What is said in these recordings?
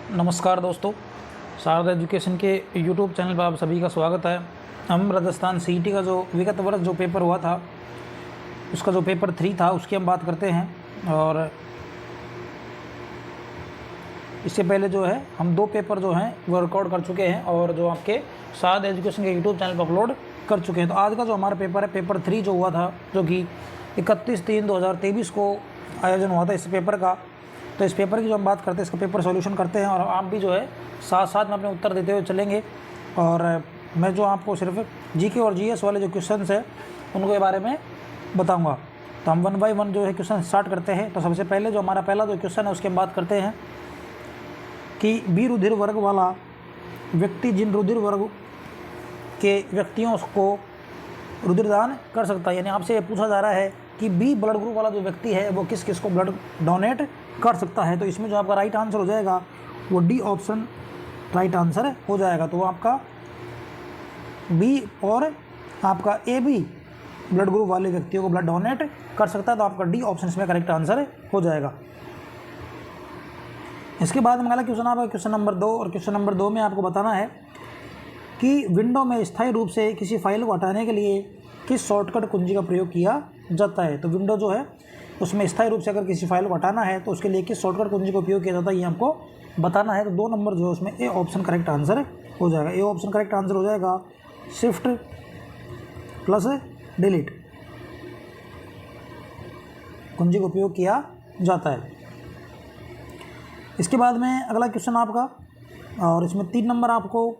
नमस्कार दोस्तों, शारदा एजुकेशन के यूट्यूब चैनल पर आप सभी का स्वागत है। हम राजस्थान सीईटी का जो विगत वर्ष जो पेपर हुआ था उसका जो पेपर 3 था उसकी हम बात करते हैं। और इससे पहले जो है हम 2 पेपर जो हैं वो रिकॉर्ड कर चुके हैं और जो आपके शारदा एजुकेशन के यूट्यूब चैनल पर अपलोड कर चुके हैं। तो आज का जो हमारा पेपर है, पेपर 3 जो हुआ था, जो कि 31/3/2023 को आयोजन हुआ था इस पेपर का। तो इस पेपर की जो हम बात करते हैं, इसका पेपर सॉल्यूशन करते हैं और आप भी जो है साथ साथ में अपने उत्तर देते हुए चलेंगे। और मैं जो आपको सिर्फ जीके और जीएस वाले जो क्वेश्चंस है उनके बारे में बताऊंगा। तो हम 1 बाय 1 जो है क्वेश्चन स्टार्ट करते हैं। तो सबसे पहले जो हमारा पहला जो क्वेश्चन है उसकी हम बात करते हैं कि बी रुधिर वर्ग वाला व्यक्ति जिन रुधिर वर्ग के व्यक्तियों को रुधिरदान कर सकता है, यानी आपसे ये पूछा जा रहा है कि बी ब्लड ग्रुप वाला जो व्यक्ति है वो किस किस को ब्लड डोनेट कर सकता है। तो इसमें जो आपका राइट आंसर हो जाएगा वो डी ऑप्शन राइट आंसर हो जाएगा। तो वो आपका बी और आपका ए बी ब्लड ग्रुप वाले व्यक्तियों को ब्लड डोनेट कर सकता है। तो आपका डी ऑप्शन इसमें करेक्ट आंसर हो जाएगा। इसके बाद में अगला क्वेश्चन आपका क्वेश्चन नंबर 2, और क्वेश्चन नंबर 2 में आपको बताना है कि विंडो में स्थायी रूप से किसी फाइल को हटाने के लिए किस शॉर्टकट कुंजी का प्रयोग किया जाता है। तो विंडो जो है उसमें स्थायी रूप से अगर किसी फाइल को हटाना है तो उसके लिए किस शॉर्टकट कुंजी का उपयोग किया जाता है ये हमको बताना है। तो 2 नंबर जो है उसमें ए ऑप्शन करेक्ट आंसर हो जाएगा। ए ऑप्शन करेक्ट आंसर हो जाएगा शिफ्ट प्लस डिलीट कुंजी का उपयोग किया जाता है। इसके बाद में अगला क्वेश्चन आपका, और इसमें 3 नंबर आपको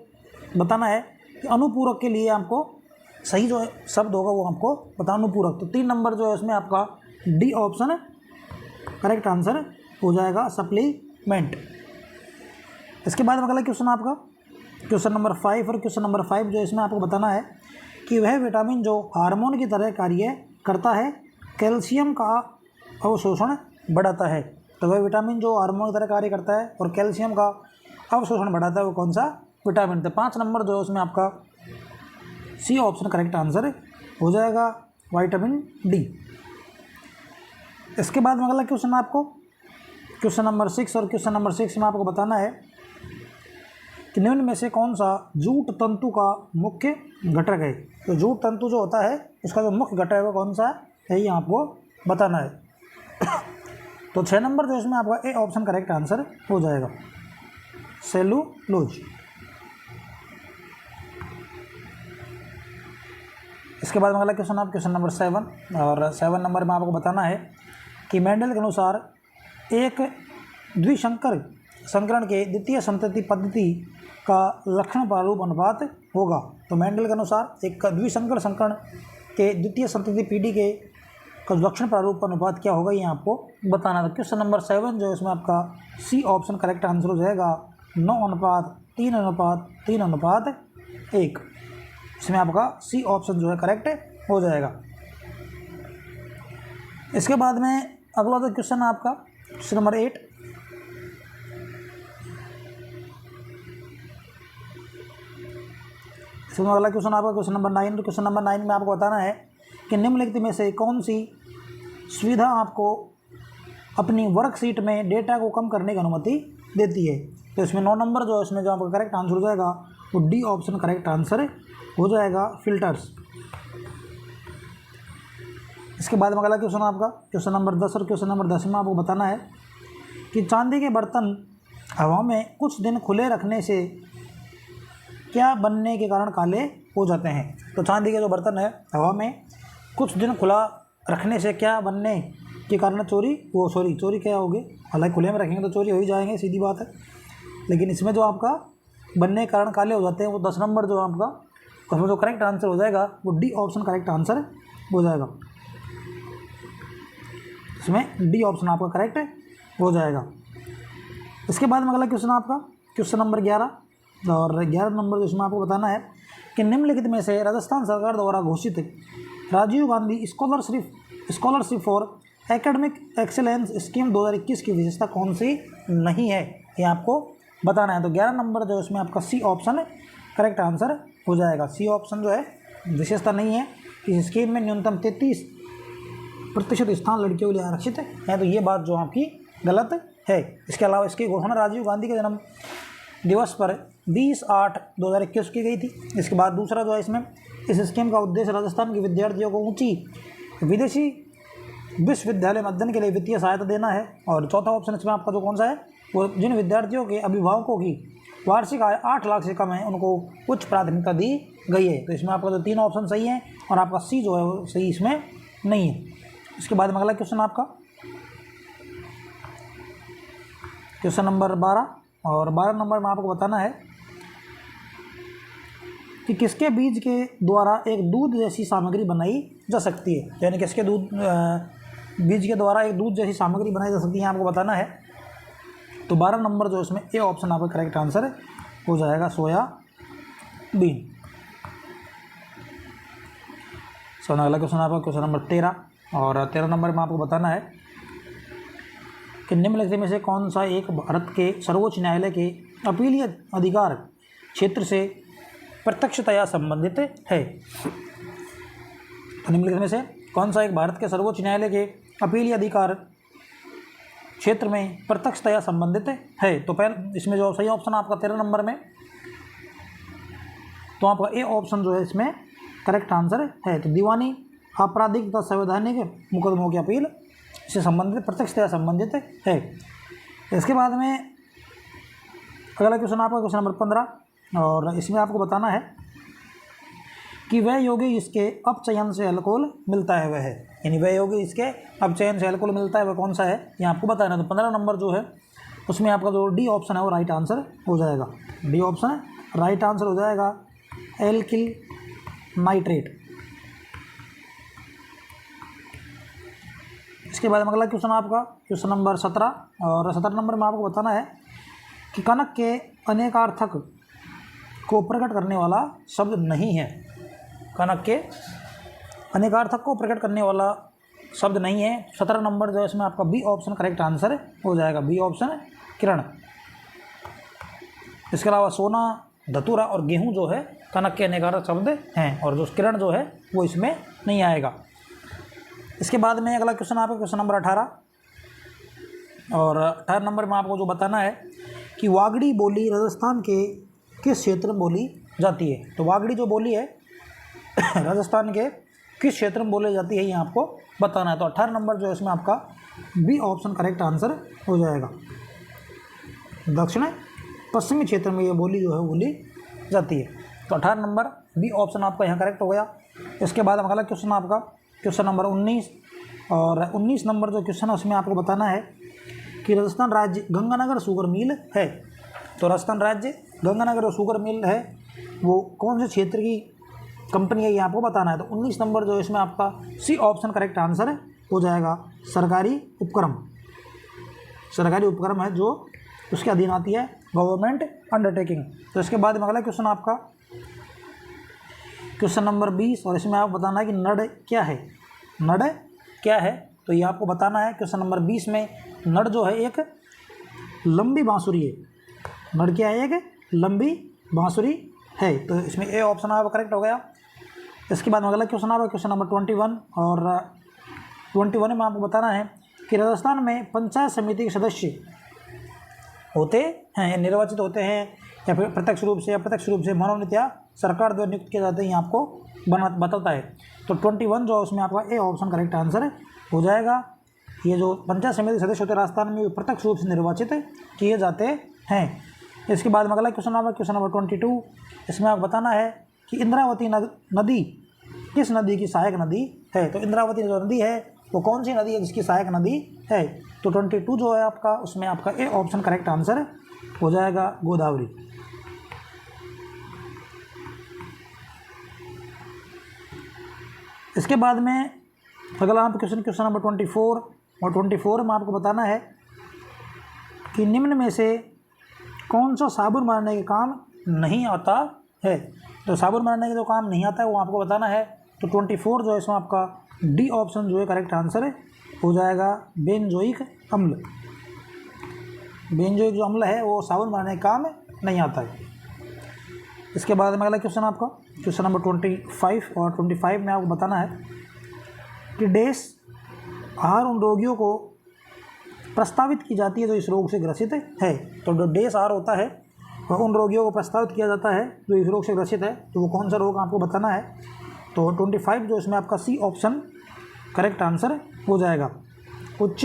बताना है कि अनुपूरक के लिए आपको सही जो शब्द होगा वो आपको बताना अनुपूरक। तो 3 नंबर जो है उसमें आपका डी ऑप्शन करेक्ट आंसर हो जाएगा सप्लीमेंट। इसके बाद में अगला क्वेश्चन आपका क्वेश्चन नंबर 5, और क्वेश्चन नंबर 5 जो इसमें आपको बताना है कि वह विटामिन जो हार्मोन की तरह कार्य करता है कैल्शियम का अवशोषण बढ़ाता है। तो वह विटामिन जो हार्मोन की तरह कार्य करता है और कैल्शियम का अवशोषण बढ़ाता है वो कौन सा विटामिन। तो 5 नंबर जो है उसमें आपका सी ऑप्शन करेक्ट आंसर हो जाएगा विटामिन डी। इसके बाद में अगला क्वेश्चन आपको क्वेश्चन नंबर 6, और क्वेश्चन नंबर 6 में आपको बताना है कि निम्न में से कौन सा जूट तंतु का मुख्य घटक है। तो जूट तंतु जो होता है उसका जो मुख्य घटक है वो कौन सा है ये आपको बताना है। तो 6 नंबर जो इसमें आपका ए ऑप्शन करेक्ट आंसर हो जाएगा सेलुलोज। इसके बाद में अगला क्वेश्चन आप क्वेश्चन नंबर 7, और 7 नंबर में आपको बताना है कि मेंडल के अनुसार एक द्विसंकर संकरण के द्वितीय संतति पद्धति का लक्षण प्रारूप अनुपात होगा। तो मेंडल के अनुसार एक द्विसंकर संकरण के द्वितीय संतति पीढ़ी के का लक्षण प्रारूप अनुपात क्या होगा ये आपको बताना था। क्वेश्चन नंबर 7 जो इसमें आपका सी ऑप्शन करेक्ट आंसर हो जाएगा 9:3:3:1। इसमें आपका सी ऑप्शन जो है करेक्ट हो जाएगा। इसके बाद में अगला जो क्वेश्चन है आपका क्वेश्चन नंबर 8, इसमें अगला क्वेश्चन आपका क्वेश्चन नंबर 9। तो क्वेश्चन नंबर 9 में आपको बताना है कि निम्नलिखित में से कौन सी सुविधा आपको अपनी वर्कशीट में डेटा को कम करने की अनुमति देती है। तो इसमें 9 नंबर जो है इसमें जो आपका करेक्ट आंसर हो जाएगा वो डी ऑप्शन करेक्ट आंसर हो जाएगा फिल्टर्स। इसके बाद में अगला क्वेश्चन आपका क्वेश्चन नंबर 10, और क्वेश्चन नंबर 10 में आपको बताना है कि चांदी के बर्तन हवा में कुछ दिन खुले रखने से क्या बनने के कारण काले हो जाते हैं। तो चांदी के जो बर्तन है हवा में कुछ दिन खुला रखने से क्या बनने के कारण चोरी क्या होगी। हालांकि खुले में रखेंगे तो चोरी हो ही जाएंगे, सीधी बात है। लेकिन इसमें जो आपका बनने के कारण काले हो जाते हैं वो 10 नंबर जो आपका उसमें जो करेक्ट आंसर हो जाएगा वो डी ऑप्शन करेक्ट आंसर हो जाएगा। इसमें डी ऑप्शन आपका करेक्ट हो जाएगा। इसके बाद में अगला क्वेश्चन आपका क्वेश्चन नंबर 11, और 11 नंबर जिसमें आपको बताना है कि निम्नलिखित में से राजस्थान सरकार द्वारा घोषित Rajiv Gandhi scholarship for academic excellence scheme 2021 की विशेषता कौन सी नहीं है ये आपको बताना है। तो 11 नंबर जो इसमें आपका सी ऑप्शन करेक्ट आंसर हो जाएगा। सी ऑप्शन जो है विशेषता नहीं है। इस स्कीम में न्यूनतम 33% स्थान लड़कियों के लिए आरक्षित है, तो ये बात जो आपकी गलत है। इसके अलावा इसकी घोषणा राजीव गांधी के जन्म दिवस पर 20/8/2021 की गई थी। इसके बाद दूसरा जो है इसमें, इस स्कीम का उद्देश्य राजस्थान के विद्यार्थियों को ऊंची विदेशी विश्वविद्यालय में अध्ययन के लिए वित्तीय सहायता देना है। और चौथा ऑप्शन इसमें आपका जो कौन सा है, वो जिन विद्यार्थियों के अभिभावकों की वार्षिक आय 8 लाख से कम है उनको उच्च प्राथमिकता दी गई है। तो इसमें आपका जो 3 ऑप्शन सही है और आपका सी जो है वो सही इसमें नहीं है। इसके बाद में अगला क्वेश्चन आपका क्वेश्चन नंबर 12, और 12 नंबर में आपको बताना है कि किसके बीज के द्वारा एक दूध जैसी सामग्री बनाई जा सकती है, यानी किसके बीज के द्वारा एक दूध जैसी सामग्री बनाई जा सकती है, आपको बताना है। तो 12 नंबर जो इसमें ए ऑप्शन आपका करेक्ट आंसर हो जाएगा, सोयाबीन। सो अगला क्वेश्चन आपका क्वेश्चन नंबर 13, और 13 नंबर में आपको बताना है कि निम्नलिखित में से कौन सा एक भारत के सर्वोच्च न्यायालय के अपीलीय अधिकार क्षेत्र से प्रत्यक्षतया संबंधित है। तो निम्नलिखित में से कौन सा एक भारत के सर्वोच्च न्यायालय के अपीलीय अधिकार क्षेत्र में प्रत्यक्षतया संबंधित है। तो पहले इसमें जो सही ऑप्शन आपका 13 नंबर में, तो आपका ए ऑप्शन जो है इसमें करेक्ट आंसर है। तो दीवानी, आपराधिक तथा संवैधानिक मुकदमों की अपील से संबंधित प्रत्यक्षतया संबंधित है। इसके बाद में अगला क्वेश्चन आपका क्वेश्चन नंबर 15, और इसमें आपको बताना है कि वह यौगिक इसके अपचयन से अल्कोहल मिलता है वह है, यानी वह यौगिक इसके अपचयन से अल्कोहल मिलता है वह कौन सा है, ये आपको बताना है। तो 15 नंबर जो है उसमें आपका जो डी ऑप्शन है वो राइट आंसर हो जाएगा। डी ऑप्शन राइट आंसर हो जाएगा, एल्किल नाइट्रेट। इसके बाद अगला क्वेश्चन आपका क्वेश्चन नंबर 17, और 17 नंबर में आपको बताना है कि कनक के अनेकार्थक को प्रकट करने वाला शब्द नहीं है। कनक के अनेकार्थक को प्रकट करने वाला शब्द नहीं है। 17 नंबर जो है इसमें आपका बी ऑप्शन करेक्ट आंसर हो जाएगा, बी ऑप्शन किरण। इसके अलावा सोना, धतूरा और गेहूं जो है कनक के अनेकार्थक शब्द हैं, और जो किरण जो है वो इसमें नहीं आएगा। इसके बाद में अगला क्वेश्चन आपका क्वेश्चन नंबर 18, और 18 नंबर में आपको जो बताना है कि वागड़ी बोली राजस्थान के किस क्षेत्र में बोली जाती है। तो वागड़ी जो बोली है राजस्थान के किस क्षेत्र में बोली जाती है, ये आपको बताना है। तो 18 नंबर जो है इसमें आपका बी ऑप्शन करेक्ट आंसर हो जाएगा, दक्षिण पश्चिमी क्षेत्र में ये बोली जो है बोली जाती है। तो 18 नंबर बी ऑप्शन आपका यहाँ करेक्ट हो गया। इसके बाद अगला क्वेश्चन आपका क्वेश्चन नंबर 19, और 19 नंबर जो क्वेश्चन है उसमें आपको बताना है कि राजस्थान राज्य गंगानगर शुगर मिल है। तो राजस्थान राज्य गंगानगर जो शुगर मिल है वो कौन से क्षेत्र की कंपनी है, ये आपको बताना है। तो 19 नंबर जो है इसमें आपका सी ऑप्शन करेक्ट आंसर हो जाएगा, सरकारी उपक्रम। सरकारी उपक्रम है जो उसके अधीन आती है, गवर्नमेंट अंडरटेकिंग। तो इसके बाद में अगला क्वेश्चन आपका क्वेश्चन नंबर 20, और इसमें आपको बताना है कि नड क्या है। नड क्या है, तो ये आपको बताना है। क्वेश्चन नंबर 20 में नड जो है एक लंबी बांसुरी है। नड क्या है, एक लंबी बांसुरी है। तो इसमें ए ऑप्शन आपका करेक्ट हो गया। इसके बाद अगला क्वेश्चन आपका क्वेश्चन नंबर 21, और 21 में आपको बताना है कि राजस्थान में पंचायत समिति के सदस्य होते हैं, निर्वाचित होते हैं, या फिर प्रत्यक्ष रूप से या अप्रत्यक्ष रूप से मनोनीत या सरकार द्वारा नियुक्त किए जाते हैं, ये आपको बताता है। तो 21 जो है उसमें आपका ए ऑप्शन करेक्ट आंसर हो जाएगा। ये जो पंचायत समिति सदस्य होते हैं राजस्थान में प्रत्यक्ष रूप से निर्वाचित किए जाते हैं। इसके बाद अगला क्वेश्चन आपका क्वेश्चन नंबर 22, इसमें आपको बताना है कि इंद्रावती नदी किस नदी की सहायक नदी है। तो इंद्रावती जो नदी है वो कौन सी नदी है जिसकी सहायक नदी है। तो 22 जो है आपका उसमें आपका ए ऑप्शन करेक्ट आंसर हो जाएगा, गोदावरी। इसके बाद में अगला आप क्वेश्चन नंबर 24, और 24 में आपको बताना है कि निम्न में से कौन सा साबुन बनाने के काम नहीं आता है। तो साबुन बनाने के जो काम नहीं आता है वो आपको बताना है। तो 24 जो है इसमें आपका डी ऑप्शन जो है करेक्ट आंसर हो जाएगा, बेंजोइक अम्ल। बेंजोइक जो अम्ल है वो साबुन बनाने का काम नहीं आता है। इसके बाद में अगला क्वेश्चन आपका क्वेश्चन नंबर 25, और 25 में आपको बताना है कि डैश आहार उन रोगियों को प्रस्तावित की जाती है जो इस रोग से ग्रसित है। तो जो डेस आर होता है वह उन रोगियों को प्रस्तावित किया जाता है जो इस रोग से ग्रसित है। तो वो कौन सा रोग आपको बताना है। तो 25 जो इसमें आपका सी ऑप्शन करेक्ट आंसर हो जाएगा, उच्च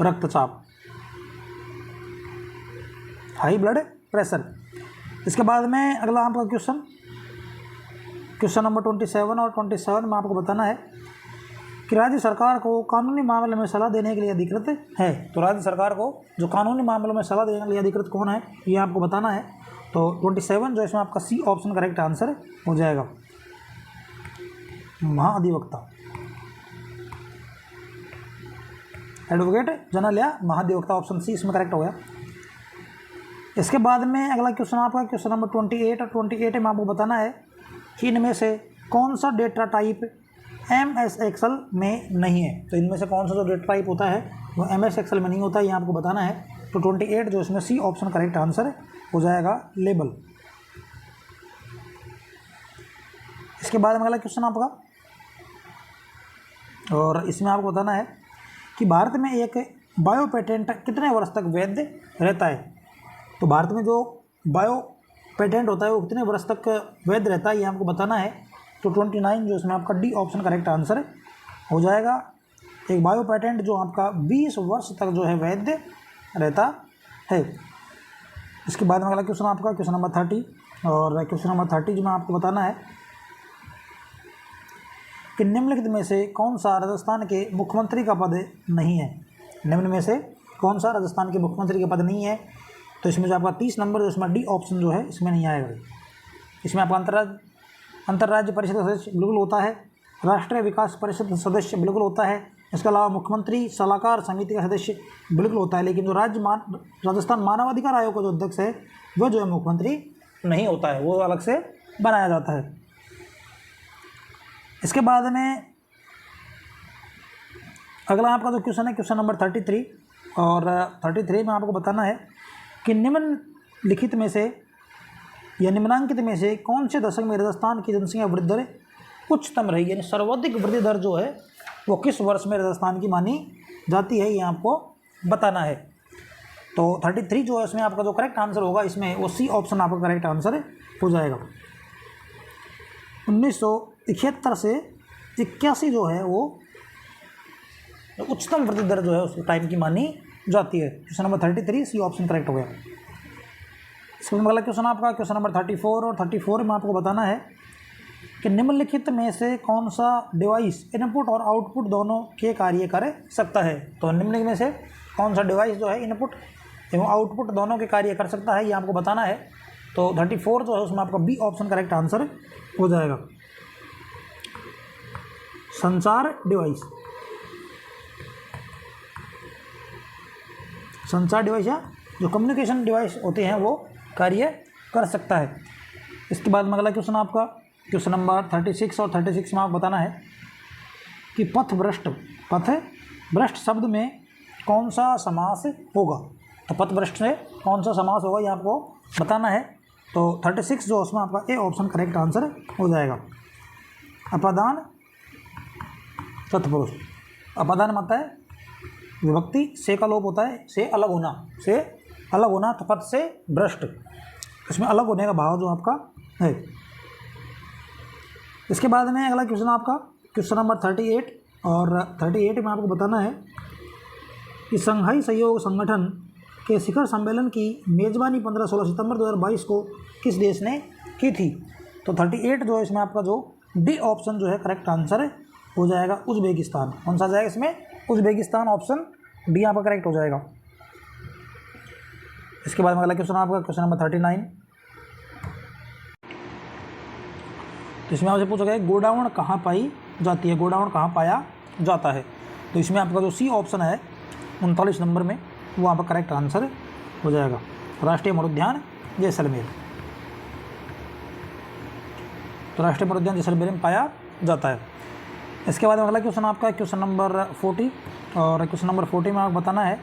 रक्तचाप, हाई ब्लड प्रेशर। इसके बाद में अगला आपका क्वेश्चन नंबर 27 और 27 में आपको बताना है कि राज्य सरकार को कानूनी मामले में सलाह देने के लिए अधिकृत है। तो राज्य सरकार को जो कानूनी मामलों में सलाह देने के लिए अधिकृत कौन है ये आपको बताना है। तो 27 जो इसमें आपका सी ऑप्शन करेक्ट आंसर हो जाएगा, महाधिवक्ता, एडवोकेट जनरल या महाधिवक्ता, ऑप्शन सी इसमें करेक्ट हो गया। इसके बाद में अगला क्वेश्चन आपका क्वेश्चन नंबर 28 और 28 में आपको बताना है कि इनमें से कौन सा डेटा टाइप MS एक्सेल में नहीं है। तो इनमें से कौन सा जो डेटा टाइप होता है वो MS एक्सेल में नहीं होता है, ये आपको बताना है। तो 28 जो इसमें सी ऑप्शन करेक्ट आंसर हो जाएगा, लेबल। इसके बाद में अगला क्वेश्चन आपका, और इसमें आपको बताना है कि भारत में एक बायो पेटेंट कितने वर्ष तक वैध रहता है। तो भारत में जो बायो पेटेंट होता है वो कितने वर्ष तक वैध रहता है ये आपको बताना है। तो 29 जो इसमें आपका डी ऑप्शन करेक्ट आंसर हो जाएगा। एक बायो पेटेंट जो आपका 20 वर्ष तक जो है वैध रहता है। इसके बाद में अगला क्वेश्चन आपका क्वेश्चन नंबर 30, और क्वेश्चन नंबर 30 जो मैं आपको बताना है कि निम्नलिखित में से कौन सा राजस्थान के मुख्यमंत्री का पद नहीं है। निम्न में से कौन सा राजस्थान के मुख्यमंत्री का पद नहीं है। तो इसमें जो आपका 30 नंबर जो इसमें डी ऑप्शन जो है इसमें नहीं आएगा। इसमें आपका अंतर्राज्य परिषद सदस्य बिल्कुल होता है, राष्ट्रीय विकास परिषद सदस्य बिल्कुल होता है, इसके अलावा मुख्यमंत्री सलाहकार समिति का सदस्य बिल्कुल होता है। लेकिन जो राजस्थान मानवाधिकार आयोग का जो अध्यक्ष है वह जो है मुख्यमंत्री नहीं होता है, वो अलग से बनाया जाता है। इसके बाद में अगला आपका जो क्वेश्चन है क्वेश्चन नंबर 33, और 33 में आपको बताना है कि निम्नलिखित में से या निम्नांकित में से कौन से दशक में राजस्थान की जनसंख्या वृद्धि दर उच्चतम रही, यानी सर्वाधिक वृद्धि दर जो है वो किस वर्ष में राजस्थान की मानी जाती है, ये आपको बताना है। तो 33 जो है इसमें आपका जो करेक्ट आंसर होगा इसमें वो सी ऑप्शन आपका करेक्ट आंसर हो जाएगा। 1971 से 81 जो है वो उच्चतम वृद्धि दर जो है उस टाइम की मानी जाती है। Question number 33 C option correct हो गया। इसके बाद अगला क्वेश्चन आपका क्वेश्चन नंबर 34, और 34 में आपको बताना है कि निम्नलिखित में से कौन सा डिवाइस इनपुट और आउटपुट दोनों के कार्य कर सकता है। तो निम्नलिखित में से कौन सा डिवाइस जो है इनपुट एवं आउटपुट दोनों के कार्य कर सकता है ये आपको बताना है। तो 34 जो है उसमें आपका बी ऑप्शन करेक्ट आंसर हो जाएगा, संचार डिवाइस, संचार डिवाइस या जो कम्युनिकेशन डिवाइस होते हैं वो कार्य कर सकता है। इसके बाद में अगला क्वेश्चन आपका क्वेश्चन नंबर 36 और 36 में आपको बताना है कि पथभ्रष्ट शब्द में कौन सा समास होगा। तो पथभ्रष्ट से कौन सा समास होगा ये आपको बताना है। तो 36 जो उसमें आपका ए ऑप्शन करेक्ट आंसर हो जाएगा, अपादान तत्पुरुष। अपादान मतलब है विभक्ति, से का लोप होता है, से अलग होना, तो पथ से भ्रष्ट, इसमें अलग होने का भाव जो आपका है। इसके बाद में अगला क्वेश्चन आपका क्वेश्चन नंबर 38, और 38 में आपको बताना है कि संघाई सहयोग संगठन के शिखर सम्मेलन की मेज़बानी 15-16 सितंबर 2022 को किस देश ने की थी। तो 38 जो है इसमें आपका जो डी ऑप्शन जो है करेक्ट आंसर हो जाएगा, उज़्बेकिस्तान। कौन सा जाएगा इसमें, उज़्बेकिस्तान, ऑप्शन डी आपका करेक्ट हो जाएगा। इसके बाद में अगला क्वेश्चन आपका क्वेश्चन नंबर 39, तो इसमें आपसे पूछा गया गोडाउन कहाँ पाई जाती है, गोडाउन कहाँ पाया जाता है। तो इसमें आपका जो सी ऑप्शन है 39 नंबर में वो आपका करेक्ट आंसर हो जाएगा, राष्ट्रीय मरुद्यान जैसलमेर। तो राष्ट्रीय मरुद्यान जैसलमेर में पाया जाता है। इसके बाद अगला क्वेश्चन आपका क्वेश्चन नंबर 40, और क्वेश्चन नंबर 40 में आपको बताना है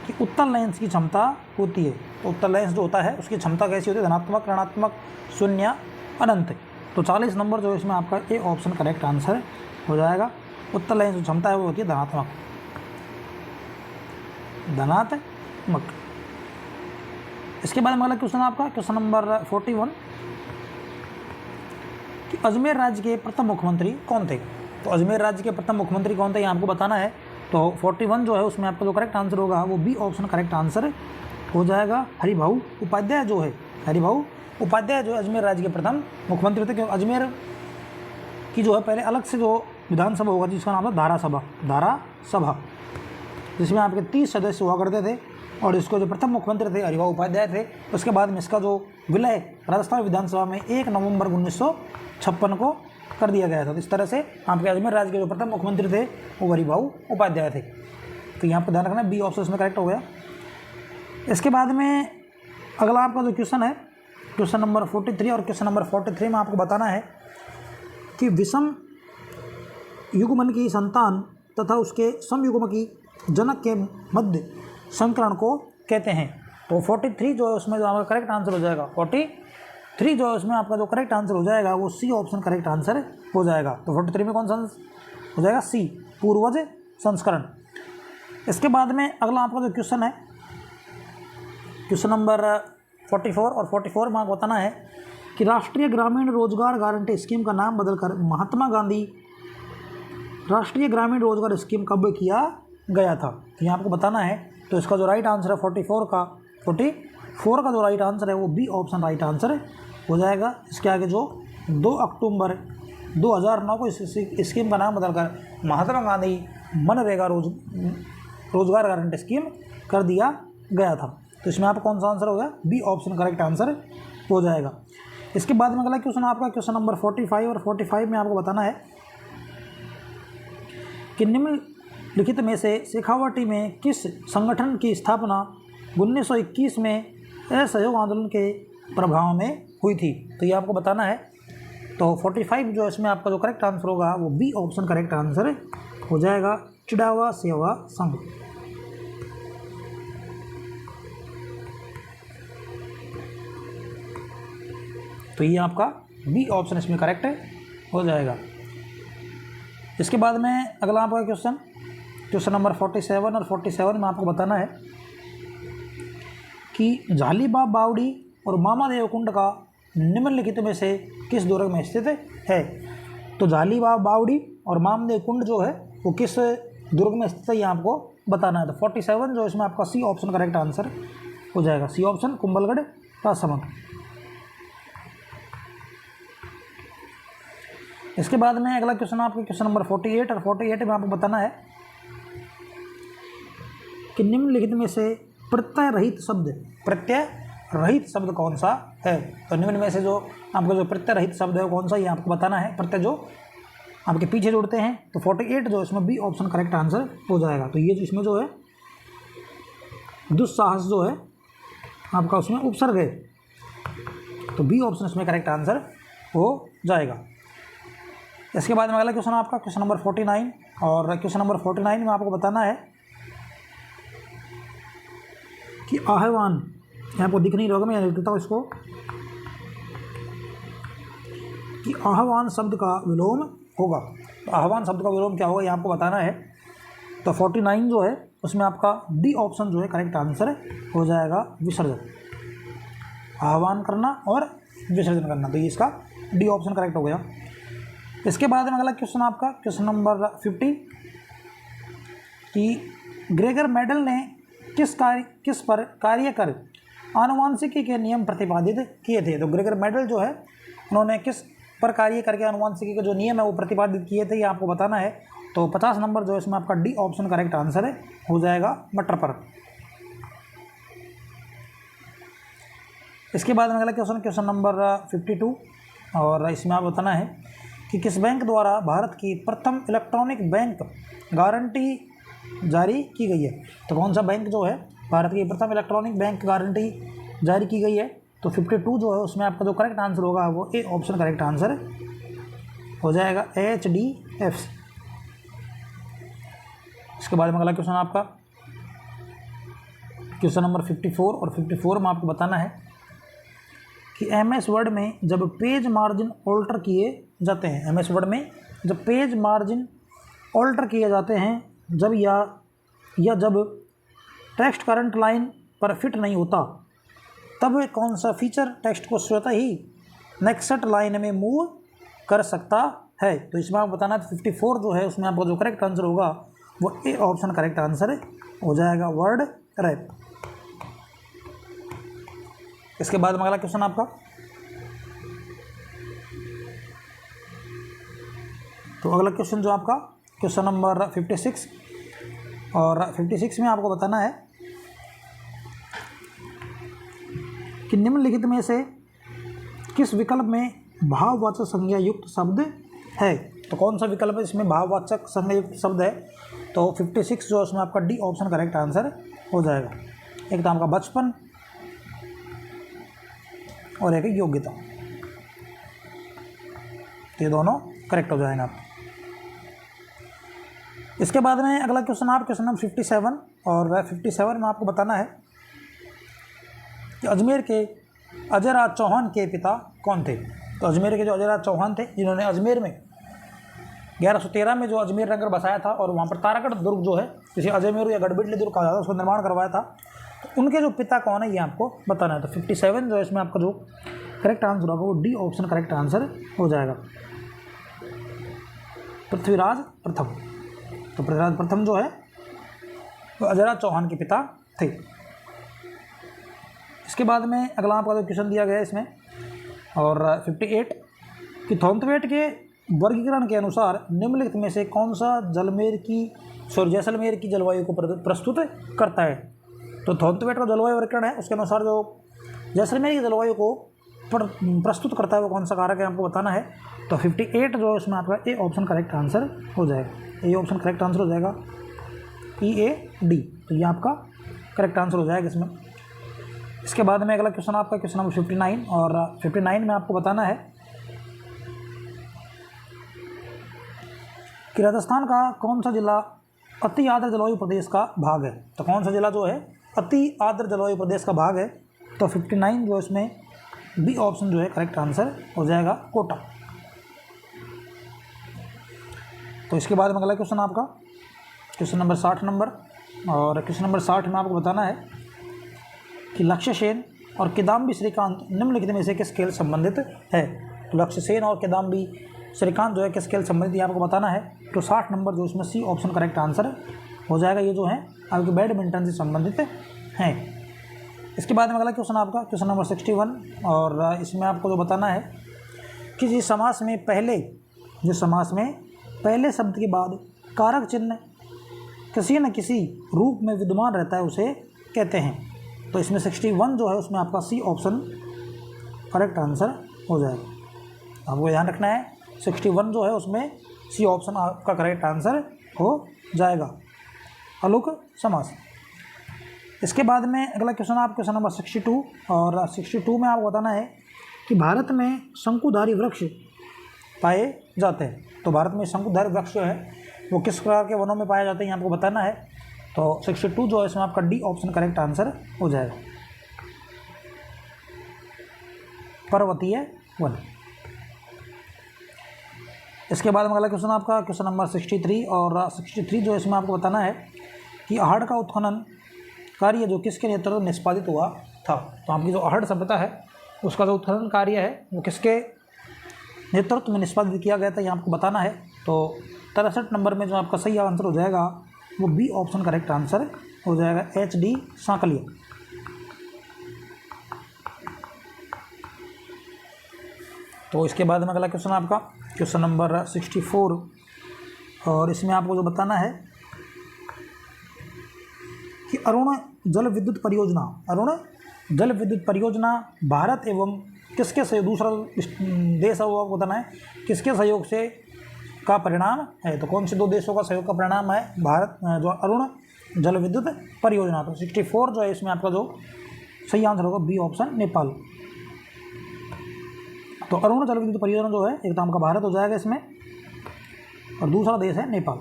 कि उत्तल लेंस की क्षमता होती है। तो उत्तल लेंस जो होता है उसकी क्षमता कैसी होती है, धनात्मक, ऋणात्मक, शून्य, अनंत। तो 40 नंबर जो इसमें आपका ए ऑप्शन करेक्ट आंसर हो जाएगा। उत्तल लेंस की क्षमता है वो होती है धनात्मक। धनात्मक। इसके बाद अगला क्वेश्चन आपका क्वेश्चन नंबर 41 कि अजमेर राज्य के प्रथम मुख्यमंत्री कौन थे। तो अजमेर राज्य के प्रथम मुख्यमंत्री कौन थे ये आपको बताना है। तो 41 जो है उसमें आपका जो करेक्ट आंसर होगा वो बी ऑप्शन करेक्ट आंसर हो जाएगा। हरिभाऊ उपाध्याय जो है, हरिभाऊ उपाध्याय जो है अजमेर राज्य के प्रथम मुख्यमंत्री थे। क्योंकि अजमेर की जो है पहले अलग से जो विधानसभा होगा जिसका नाम था धारा सभा, जिसमें आपके 30 सदस्य हुआ करते थे और इसको जो प्रथम मुख्यमंत्री थे हरिभाऊ उपाध्याय थे। उसके बाद में इसका जो विलय राजस्थान विधानसभा में 1 नवंबर 1956 को कर दिया गया था। तो इस तरह से आपके अजमेर राज्य के जो प्रथम मुख्यमंत्री थे वो हरिभाऊ उपाध्याय थे। तो यहाँ पर ध्यान रखना बी ऑप्शन इसमें करेक्ट हो गया। इसके बाद में अगला आपका जो क्वेश्चन है क्वेश्चन नंबर 43 और क्वेश्चन नंबर 43 में आपको बताना है कि विषम युग्मन की संतान तथा उसके समयुग्म की जनक के मध्य संकरण को कहते हैं। तो 43 जो है उसमें जो आपका करेक्ट आंसर हो जाएगा 43 जो है उसमें आपका जो करेक्ट आंसर हो जाएगा वो सी ऑप्शन करेक्ट आंसर हो जाएगा। तो 43 में कौन सा हो जाएगा सी, पूर्वज संस्करण। इसके बाद में अगला आपका जो क्वेश्चन है क्वेश्चन नंबर 44 और 44 में आपको बताना है कि राष्ट्रीय ग्रामीण रोजगार गारंटी स्कीम का नाम बदलकर महात्मा गांधी राष्ट्रीय ग्रामीण रोजगार स्कीम कब किया गया था। तो यहाँ आपको बताना है। तो इसका जो राइट आंसर है 44 का जो राइट आंसर है वो बी ऑप्शन राइट आंसर हो जाएगा। इसके आगे जो 2 अक्टूबर 2009 को इस स्कीम का नाम बदलकर महात्मा गांधी मनरेगा रोजगार गारंटी स्कीम कर दिया गया था। तो इसमें आपका कौन सा आंसर होगा बी ऑप्शन करेक्ट आंसर हो जाएगा। इसके बाद में अगला क्वेश्चन आपका क्वेश्चन नंबर 45 और 45 में आपको बताना है कि निम्नलिखित में से शेखावटी में किस संगठन की स्थापना 1921 में असहयोग आंदोलन के प्रभाव में हुई थी। तो ये आपको बताना है। तो 45 जो इसमें आपका जो करेक्ट आंसर होगा वो बी ऑप्शन करेक्ट आंसर हो जाएगा, चिड़ावा सेवा संघ। तो ये आपका बी ऑप्शन इसमें करेक्ट हो जाएगा। इसके बाद में अगला आपका क्वेश्चन नंबर 47 और 47 में आपको बताना है कि झालीबाग बावड़ी और मामादेव कुंड का निम्नलिखित में से किस दुर्ग में स्थित है। तो झालीबाग बावड़ी और मामादेव कुंड जो है वो किस दुर्ग में स्थित है ये आपको बताना है। तो 47 जो इसमें आपका सी ऑप्शन करेक्ट आंसर हो जाएगा, सी ऑप्शन कुंभलगढ़ राजसमंद। इसके बाद में अगला क्वेश्चन आपका क्वेश्चन नंबर 48 और 48 में आपको बताना है कि निम्नलिखित में से प्रत्यय रहित शब्द कौन सा है। तो निम्न में से जो आपका जो प्रत्यय रहित शब्द है कौन सा ये आपको बताना है। प्रत्यय जो आपके पीछे जुड़ते हैं। तो 48 जो इसमें बी ऑप्शन करेक्ट आंसर हो जाएगा। तो ये जो इसमें जो है दुस्साहस जो है आपका उसमें उपसर्ग है। तो बी ऑप्शन इसमें करेक्ट आंसर हो जाएगा। इसके बाद में अगला क्वेश्चन आपका क्वेश्चन नंबर 49 और क्वेश्चन नंबर 49 में आपको बताना है कि आह्वान, आपको दिख नहीं रहा मैं लिख देता हूँ इसको, कि आह्वान शब्द का विलोम होगा। तो आह्वान शब्द का विलोम क्या होगा ये आपको बताना है। तो 49 जो है उसमें आपका डी ऑप्शन जो है करेक्ट आंसर हो जाएगा, विसर्जन। आह्वान करना और विसर्जन करना, तो ये इसका डी ऑप्शन करेक्ट हो गया। इसके बाद में अगला क्वेश्चन आपका क्वेश्चन नंबर 50 कि ग्रेगर मेडल ने किस पर कार्य कर आनुवांशिकी के नियम प्रतिपादित किए थे। तो ग्रेगर मेडल जो है उन्होंने किस पर कार्य करके आनुवांशिकी के जो नियम है वो प्रतिपादित किए थे ये आपको बताना है। तो 50 नंबर जो है इसमें आपका डी ऑप्शन करेक्ट आंसर हो जाएगा, मटर पर। इसके बाद में अगला क्वेश्चन नंबर 52 और इसमें आप बताना है कि किस बैंक द्वारा भारत की प्रथम इलेक्ट्रॉनिक बैंक गारंटी जारी की गई है। तो कौन सा बैंक जो है भारत की प्रथम इलेक्ट्रॉनिक बैंक गारंटी जारी की गई है। तो 52 जो है उसमें आपका जो करेक्ट आंसर होगा वो ए ऑप्शन करेक्ट आंसर हो जाएगा, HDFC। इसके बाद में अगला क्वेश्चन आपका क्वेश्चन नंबर 54 और 54 में आपको बताना है कि MS वर्ड में जब पेज मार्जिन ऑल्टर किए जाते हैं, MS वर्ड में जब पेज मार्जिन ऑल्टर किए जाते हैं जब या जब टेक्स्ट करंट लाइन पर फिट नहीं होता तब कौन सा फीचर टेक्स्ट को स्वतः ही नेक्स्ट लाइन में मूव कर सकता है? तो इसमें आप बताना 54 जो है उसमें आपका जो करेक्ट आंसर होगा वो ए ऑप्शन करेक्ट आंसर हो जाएगा, वर्ड रैप। इसके बाद में अगला क्वेश्चन आपका, तो अगला क्वेश्चन जो आपका क्वेश्चन नंबर 56, और 56 में आपको बताना है कि निम्नलिखित में से किस विकल्प में भाववाचक संज्ञा युक्त शब्द है? तो कौन सा विकल्प है इसमें भाववाचक संज्ञा युक्त शब्द है? तो 56 जो उसमें आपका डी ऑप्शन करेक्ट आंसर हो जाएगा। एक तो आपका बचपन और एक योग्यता, तो ये दोनों करेक्ट हो जाएंगे आप। इसके बाद में अगला क्वेश्चन आप क्वेश्चन नंबर 57, और 57 में आपको बताना है कि अजमेर के अजय राज चौहान के पिता कौन थे? तो अजमेर के जो अजय राज चौहान थे जिन्होंने अजमेर में 1113 में जो अजमेर नगर बसाया था और वहाँ पर तारागढ़ दुर्ग जो है, जिसे अजमेर या गढ़बिटली दुर्ग कहा जाता है, उसको निर्माण करवाया था, तो उनके जो पिता कौन है ये आपको बताना है। तो 57 जो है इसमें आपका जो करेक्ट आंसर होगा वो डी ऑप्शन करेक्ट आंसर हो जाएगा, पृथ्वीराज प्रथम। तो पृथ्वीराज प्रथम जो है वो अजय राज चौहान के पिता थे। इसके बाद में अगला आपका जो क्वेश्चन दिया गया है इसमें, और 58 कि थोंथवेट के वर्गीकरण के अनुसार निम्नलिखित में से कौन सा जैसलमेर की जलवायु को प्रस्तुत करता है? तो थोंथवेट का जलवायु वर्गीकरण है, उसके अनुसार जो जैसलमेर की जलवायु को प्रस्तुत करता है वो कौन सा कारक है आपको बताना है। तो 58 जो है उसमें आपका ए ऑप्शन करेक्ट आंसर हो जाएगा, ए ऑप्शन करेक्ट आंसर हो जाएगा, EAD। तो ये आपका करेक्ट आंसर हो जाएगा इसमें। इसके बाद में अगला क्वेश्चन आपका क्वेश्चन नंबर 59, और 59 में आपको बताना है कि राजस्थान का कौन सा जिला अति आर्द्र जलवायु प्रदेश का भाग है? तो कौन सा जिला जो है अति आर्द्र जलवायु प्रदेश का भाग है? तो 59 जो इसमें बी ऑप्शन जो है करेक्ट आंसर हो जाएगा, कोटा। तो इसके बाद में अगला क्वेश्चन आपका क्वेश्चन नंबर 60 नंबर, और क्वेश्चन नंबर 60 में आपको बताना है कि लक्ष्य सेन और किदाम्बी श्रीकांत निम्नलिखित में से किस खेल संबंधित है? तो लक्ष्य सेन और किदाम्बी श्रीकांत जो है किस खेल संबंधित ये आपको बताना है। तो 60 नंबर जो इसमें सी ऑप्शन करेक्ट आंसर हो जाएगा, ये जो है आपके बैडमिंटन से संबंधित हैं। इसके बाद में अगला क्वेश्चन आपका क्वेश्चन नंबर 61, और इसमें आपको जो बताना है कि जिस समास में पहले शब्द के बाद कारक चिन्ह किसी न किसी रूप में विद्यमान रहता है उसे कहते हैं। तो इसमें 61 जो है उसमें आपका सी ऑप्शन करेक्ट आंसर हो जाएगा। आपको ध्यान रखना है 61 जो है उसमें सी ऑप्शन आपका करेक्ट आंसर हो जाएगा, अलुक समास। इसके बाद में अगला क्वेश्चन आप क्वेश्चन नंबर 62, और 62 में आपको बताना है कि भारत में शंकुधारी वृक्ष पाए जाते हैं। तो भारत में शंकुधारी वृक्ष जो है वो किस प्रकार के वनों में पाए जाते हैं आपको बताना है। तो 62 जो है इसमें आपका डी ऑप्शन करेक्ट आंसर हो जाएगा, पर्वतीय वन। इसके बाद में अगला क्वेश्चन आपका क्वेश्चन नंबर 63, और 63 जो इसमें आपको बताना है कि आहड़ का उत्खनन कार्य जो किसके नेतृत्व में निष्पादित हुआ था। तो आपकी जो आहड़ सभ्यता है उसका जो उत्खनन कार्य है वो किसके नेतृत्व में निष्पादित किया गया था ये आपको बताना है। तो 63 नंबर में जो आपका सही आंसर हो जाएगा वो बी ऑप्शन करेक्ट आंसर हो जाएगा, HD सांकलिया। तो इसके बाद में अगला क्वेश्चन आपका क्वेश्चन नंबर 64, और इसमें आपको जो बताना है कि अरुण जल विद्युत परियोजना भारत एवं किसके सहयोग, दूसरा देश है वो आपको बताना है किसके सहयोग से का परिणाम है। तो कौन से दो देशों का सहयोग का परिणाम है भारत जो अरुण जल विद्युत परियोजना। तो 64 जो है इसमें आपका जो सही आंसर होगा बी ऑप्शन, नेपाल। तो अरुण जल विद्युत परियोजना जो है एक तो आपका भारत हो जाएगा इसमें, और दूसरा देश है नेपाल।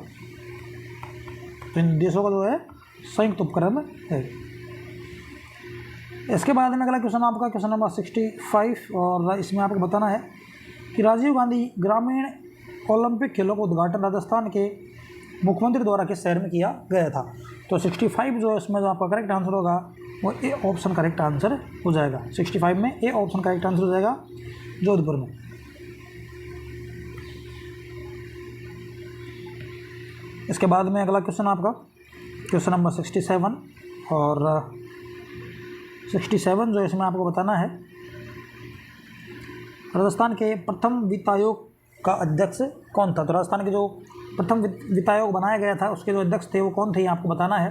तो इन देशों का जो है संयुक्त उपक्रम है। इसके बाद में अगला क्वेश्चन आपका क्वेश्चन नंबर 65, और इसमें आपको बताना है कि राजीव गांधी ग्रामीण ओलंपिक खेलों का उद्घाटन राजस्थान के मुख्यमंत्री द्वारा किस शहर में किया गया था। तो 65 जो है इसमें जो आपका करेक्ट आंसर होगा वो ए ऑप्शन करेक्ट आंसर हो जाएगा। 65 में ए ऑप्शन करेक्ट आंसर हो जाएगा जोधपुर में। इसके बाद में अगला क्वेश्चन आपका क्वेश्चन नंबर 67 और 67 जो इसमें आपको बताना है राजस्थान के प्रथम वित्त आयोग का अध्यक्ष कौन था। तो राजस्थान के जो प्रथम वित्त आयोग बनाया गया था उसके जो अध्यक्ष थे वो कौन थे, ये आपको बताना है।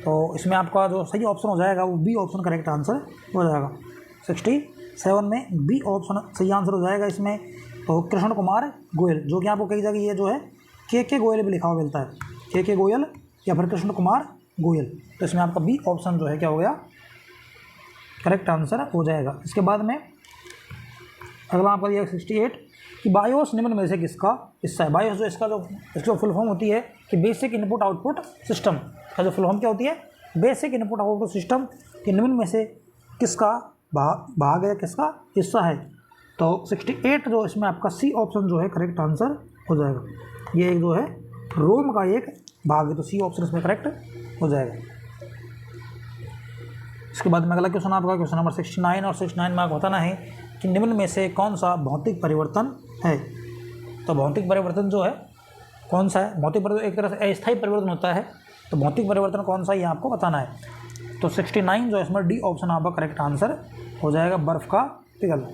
तो इसमें आपका जो सही ऑप्शन हो जाएगा वो बी ऑप्शन करेक्ट आंसर हो जाएगा। 67 में बी ऑप्शन सही आंसर हो जाएगा इसमें। तो कृष्ण कुमार गोयल, जो कि आपको कई जगह ये जो है के गोयल भी लिखा हुआ मिलता है, के गोयल या फिर कृष्ण कुमार गोयल। तो इसमें आपका बी ऑप्शन जो है क्या हो गया, करेक्ट आंसर हो जाएगा। इसके बाद में अगला आपका दिया 68 कि बायोस निम्न में से किसका हिस्सा है। बायोस जो इसकी फुल फॉर्म होती है कि बेसिक इनपुट आउटपुट सिस्टम का जो फुल फॉर्म क्या होती है, बेसिक इनपुट आउटपुट सिस्टम के निम्न में से किसका भाग है, किसका हिस्सा है। तो 68 जो इसमें आपका सी ऑप्शन जो है करेक्ट आंसर हो जाएगा। ये एक जो है रोम का एक भाग है, तो सी ऑप्शन इसमें करेक्ट हो जाएगा। इसके बाद में अगला क्वेश्चन आपका क्वेश्चन नंबर 69 और 69 में आपको बताना है कि निम्न में से कौन सा भौतिक परिवर्तन है। तो भौतिक परिवर्तन जो है कौन सा है, भौतिक परिवर्तन एक तरह से अस्थायी परिवर्तन होता है, तो भौतिक परिवर्तन कौन सा ये आपको बताना है। तो 69 जो इसमें डी ऑप्शन आपका करेक्ट आंसर हो जाएगा, बर्फ का पिघलना।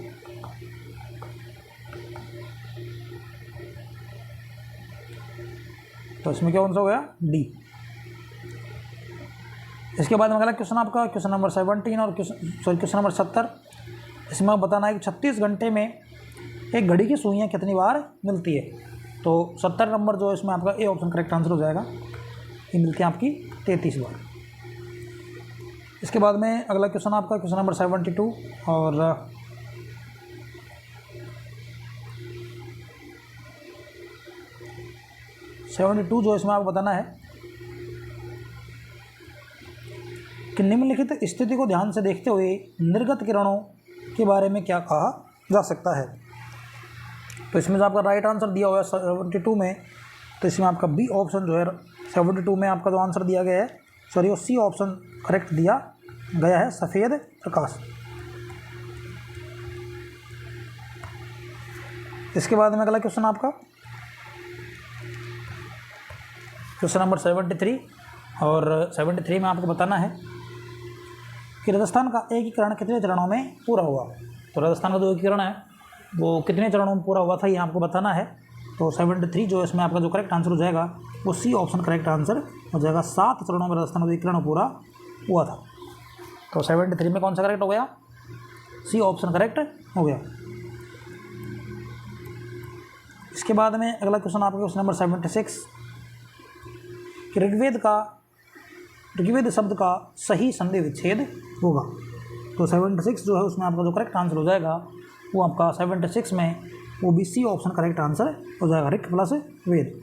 तो इसमें क्या कौन सा हो गया, डी। इसके बाद में अगला क्वेश्चन आपका क्वेश्चन नंबर 17 और क्वेश्चन नंबर 70। इसमें बताना है कि 36 घंटे में एक घड़ी की सुइयाँ कितनी बार मिलती है। तो 70 नंबर जो है इसमें आपका ए ऑप्शन करेक्ट आंसर हो जाएगा, ये मिलती है आपकी 33 बार। इसके बाद में अगला क्वेश्चन आपका क्वेश्चन नंबर 72 और 72 जो इसमें आपको बताना है कि निम्नलिखित स्थिति को ध्यान से देखते हुए निर्गत किरणों के बारे में क्या कहा जा सकता है। तो इसमें जो आपका राइट आंसर दिया हुआ है 72 में, तो इसमें आपका बी ऑप्शन जो है 72 में आपका जो आंसर दिया गया है, सॉरी वो सी ऑप्शन करेक्ट दिया गया है, सफ़ेद प्रकाश। इसके बाद में अगला क्वेश्चन आपका क्वेश्चन नंबर 73 और 73 में आपको बताना है कि राजस्थान का एकीकरण कितने चरणों में पूरा हुआ। तो राजस्थान का जो एकीकरण है वो कितने चरणों में पूरा हुआ था, ये आपको बताना है। तो 73 जो इसमें आपका जो करेक्ट आंसर हो जाएगा वो सी ऑप्शन करेक्ट आंसर हो जाएगा। 7 चरणों में राजस्थान का जो एकीकरण पूरा हुआ था। तो 73 में कौन सा करेक्ट हो गया, सी ऑप्शन करेक्ट हो गया। इसके बाद में अगला क्वेश्चन आपका क्वेश्चन नंबर 76 कि ऋग्वेद शब्द का सही संधि विच्छेद होगा। तो 76 जो है उसमें आपका जो करेक्ट आंसर हो जाएगा वो आपका 76 में वो भी सी ऑप्शन करेक्ट आंसर हो जाएगा, ऋक प्लस वेद।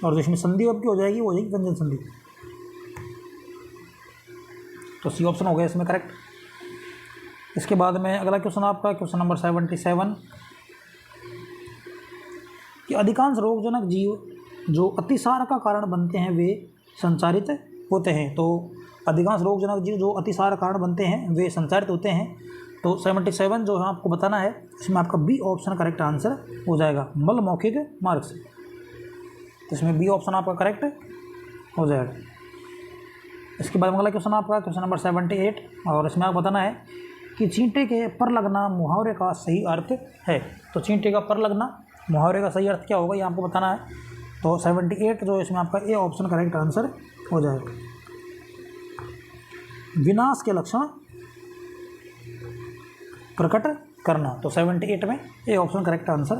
और जिसमें संधि आपकी हो जाएगी वो हो जाएगी व्यंजन संधि। तो सी ऑप्शन हो गया इसमें करेक्ट। इसके बाद में अगला क्वेश्चन आपका क्वेश्चन नंबर 77 कि अधिकांश रोगजनक जीव जो अतिसार का कारण बनते हैं वे संचारित होते हैं। तो अधिकांश रोगजनक जीव जो अतिसार का कारण बनते हैं वे संचारित होते हैं। तो 77 जो है आपको बताना है, इसमें आपका बी ऑप्शन करेक्ट आंसर हो जाएगा, मल मौखिक मार्ग से। तो इसमें बी ऑप्शन आपका करेक्ट हो जाएगा। इसके बाद अगला क्वेश्चन आपका क्वेश्चन नंबर 78 और इसमें आपको बताना है कि चींटे के पर लगना मुहावरे का सही अर्थ है। तो चींटे का पर लगना मुहावरे का सही अर्थ क्या होगा, ये आपको बताना है। तो 78 जो इसमें आपका ए ऑप्शन करेक्ट आंसर हो जाएगा। विनाश के लक्षण प्रकट करना। तो 78 में ए ऑप्शन करेक्ट आंसर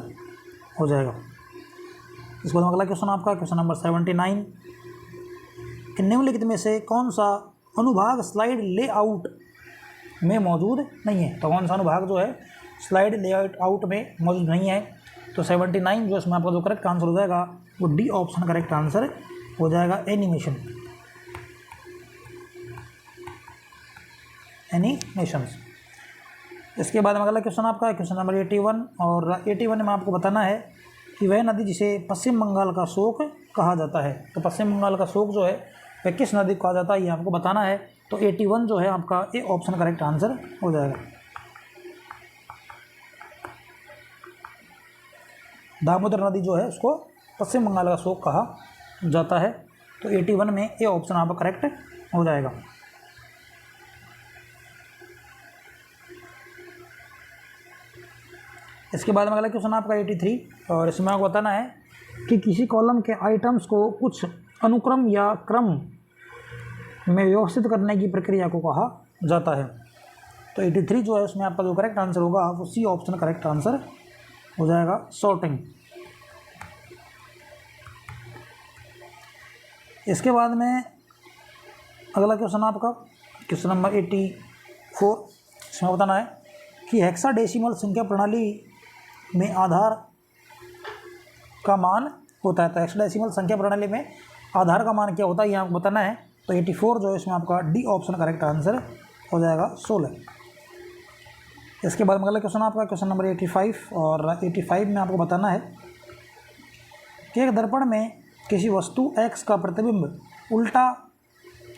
हो जाएगा। इसके बाद अगला क्वेश्चन आपका क्वेश्चन नंबर 79 कि निम्नलिखित में से कौन सा अनुभाग स्लाइड लेआउट में मौजूद नहीं है। तो कौन सा अनुभाग जो है स्लाइड लेआउट में मौजूद नहीं है। तो 79 जो इसमें आपका जो करेक्ट आंसर हो जाएगा वो डी ऑप्शन करेक्ट आंसर हो जाएगा, एनिमेशन, एनिमेशंस। इसके बाद में अगला क्वेश्चन आपका क्वेश्चन नंबर 81 और 81 में आपको बताना है कि वह नदी जिसे पश्चिम बंगाल का शोक कहा जाता है। तो पश्चिम बंगाल का शोक जो है वह किस नदी को कहा जाता है, ये आपको बताना है। तो 81 जो है आपका ए ऑप्शन करेक्ट आंसर हो जाएगा। दामोदर नदी जो है उसको पश्चिम बंगाल का शोक कहा जाता है। तो 81 में ए ऑप्शन आपका करेक्ट हो जाएगा। इसके बाद में अगला क्वेश्चन आपका 83, और इसमें आपको बताना है कि किसी कॉलम के आइटम्स को कुछ अनुक्रम या क्रम में व्यवस्थित करने की प्रक्रिया को कहा जाता है। तो 83 जो है उसमें आपका जो करेक्ट आंसर होगा वो सी ऑप्शन करेक्ट आंसर हो जाएगा, सॉर्टिंग। इसके बाद में अगला क्वेश्चन आपका क्वेश्चन नंबर 84, इसमें बताना है कि हेक्साडेसिमल संख्या प्रणाली में आधार का मान होता है। तो हेक्साडेसिमल संख्या प्रणाली में आधार का मान क्या होता है, ये आपको बताना है। तो 84 जो है इसमें आपका डी ऑप्शन करेक्ट आंसर हो जाएगा, 16। इसके बाद अगला क्वेश्चन आपका क्वेश्चन नंबर 85, और 85 में आपको बताना है कि एक दर्पण में किसी वस्तु x का प्रतिबिंब उल्टा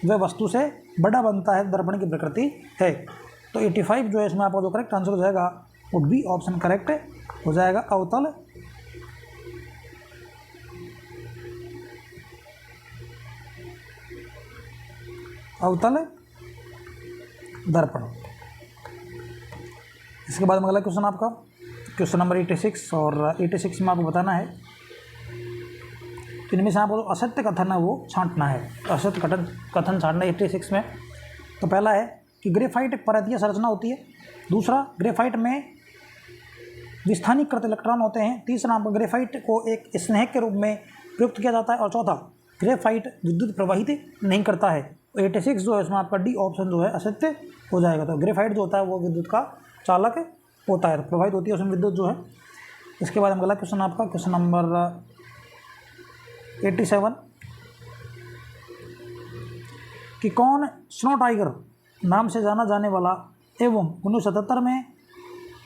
वह वस्तु से बड़ा बनता है, दर्पण की प्रकृति है। तो 85 जो है इसमें आपका जो करेक्ट आंसर हो जाएगा वो बी ऑप्शन करेक्ट हो जाएगा, अवतल। अवतल दर्पण। इसके बाद अगला क्वेश्चन आपका क्वेश्चन नंबर 86, और 86 में आपको बताना है इनमें से आपको जो असत्य कथन है वो छांटना है। असत्य कथन छांटना 86 में। तो पहला है कि ग्रेफाइट एक परतीय संरचना होती है। दूसरा, ग्रेफाइट में विस्थानीकृत इलेक्ट्रॉन होते हैं। तीसरा, आपको ग्रेफाइट को एक स्नेहक के रूप में प्रयुक्त किया जाता है। और चौथा, ग्रेफाइट विद्युत प्रवाहित नहीं करता है। तो 86 जो है इसमें आपका डी ऑप्शन जो है असत्य हो जाएगा। तो ग्रेफाइट जो होता है वो विद्युत का चालक होता है, तो प्रवाहित होती है उसमें विद्युत जो है। इसके बाद अगला क्वेश्चन आपका क्वेश्चन नंबर 87 कि कौन स्नो टाइगर नाम से जाना जाने वाला एवं 1977 में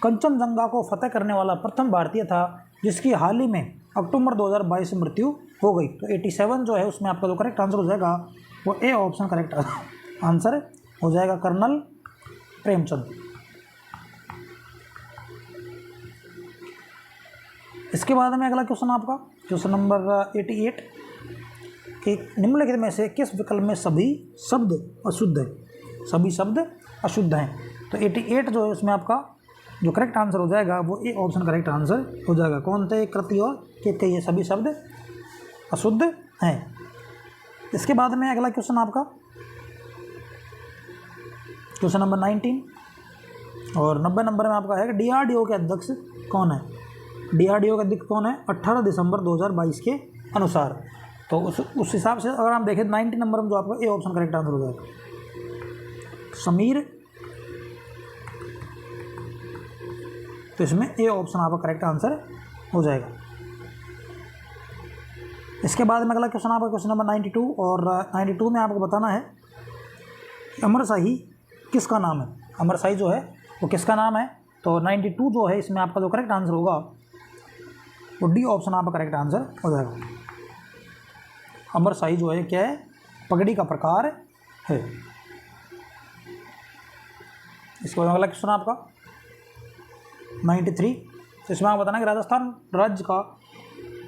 कंचनजंगा को फतेह करने वाला प्रथम भारतीय था, जिसकी हाल ही में अक्टूबर 2022 में मृत्यु हो गई। तो 87 जो है उसमें आपका जो करेक्ट आंसर हो जाएगा वो ए ऑप्शन करेक्ट आंसर हो जाएगा, कर्नल प्रेमचंद। इसके बाद में अगला क्वेश्चन आपका क्वेश्चन नंबर 88 कि निम्नलिखित में से किस विकल्प में सभी शब्द अशुद्ध है, सभी शब्द अशुद्ध हैं। तो 88 जो है उसमें आपका जो करेक्ट आंसर हो जाएगा वो ए ऑप्शन करेक्ट आंसर हो जाएगा। कौन थे, कृति और के ये सभी शब्द अशुद्ध हैं। इसके बाद में अगला क्वेश्चन आपका क्वेश्चन नंबर 19, और 90 नंबर में आपका है कि डीआरडीओ के अध्यक्ष कौन है। डीआरडीओ का अध्यक्ष कौन है 18 दिसंबर 2022 के अनुसार। तो उस हिसाब से अगर हम देखें 90 नंबर में जो आपका ए ऑप्शन करेक्ट आंसर हो जाएगा, समीर। तो इसमें ए ऑप्शन आपका करेक्ट आंसर हो जाएगा। इसके बाद में अगला क्वेश्चन आपका क्वेश्चन नंबर 92, और 92 में आपको बताना है अमरशाही किसका नाम है। अमरशाही जो है वो किसका नाम है। तो 92 जो है इसमें आपका जो करेक्ट आंसर होगा वो डी ऑप्शन आपका करेक्ट आंसर हो जाएगा। अमरशाही जो है क्या है, पगड़ी का प्रकार है। इसके बाद अगला क्वेश्चन आपका 93, तो इसमें आपको बताना है कि राजस्थान राज्य का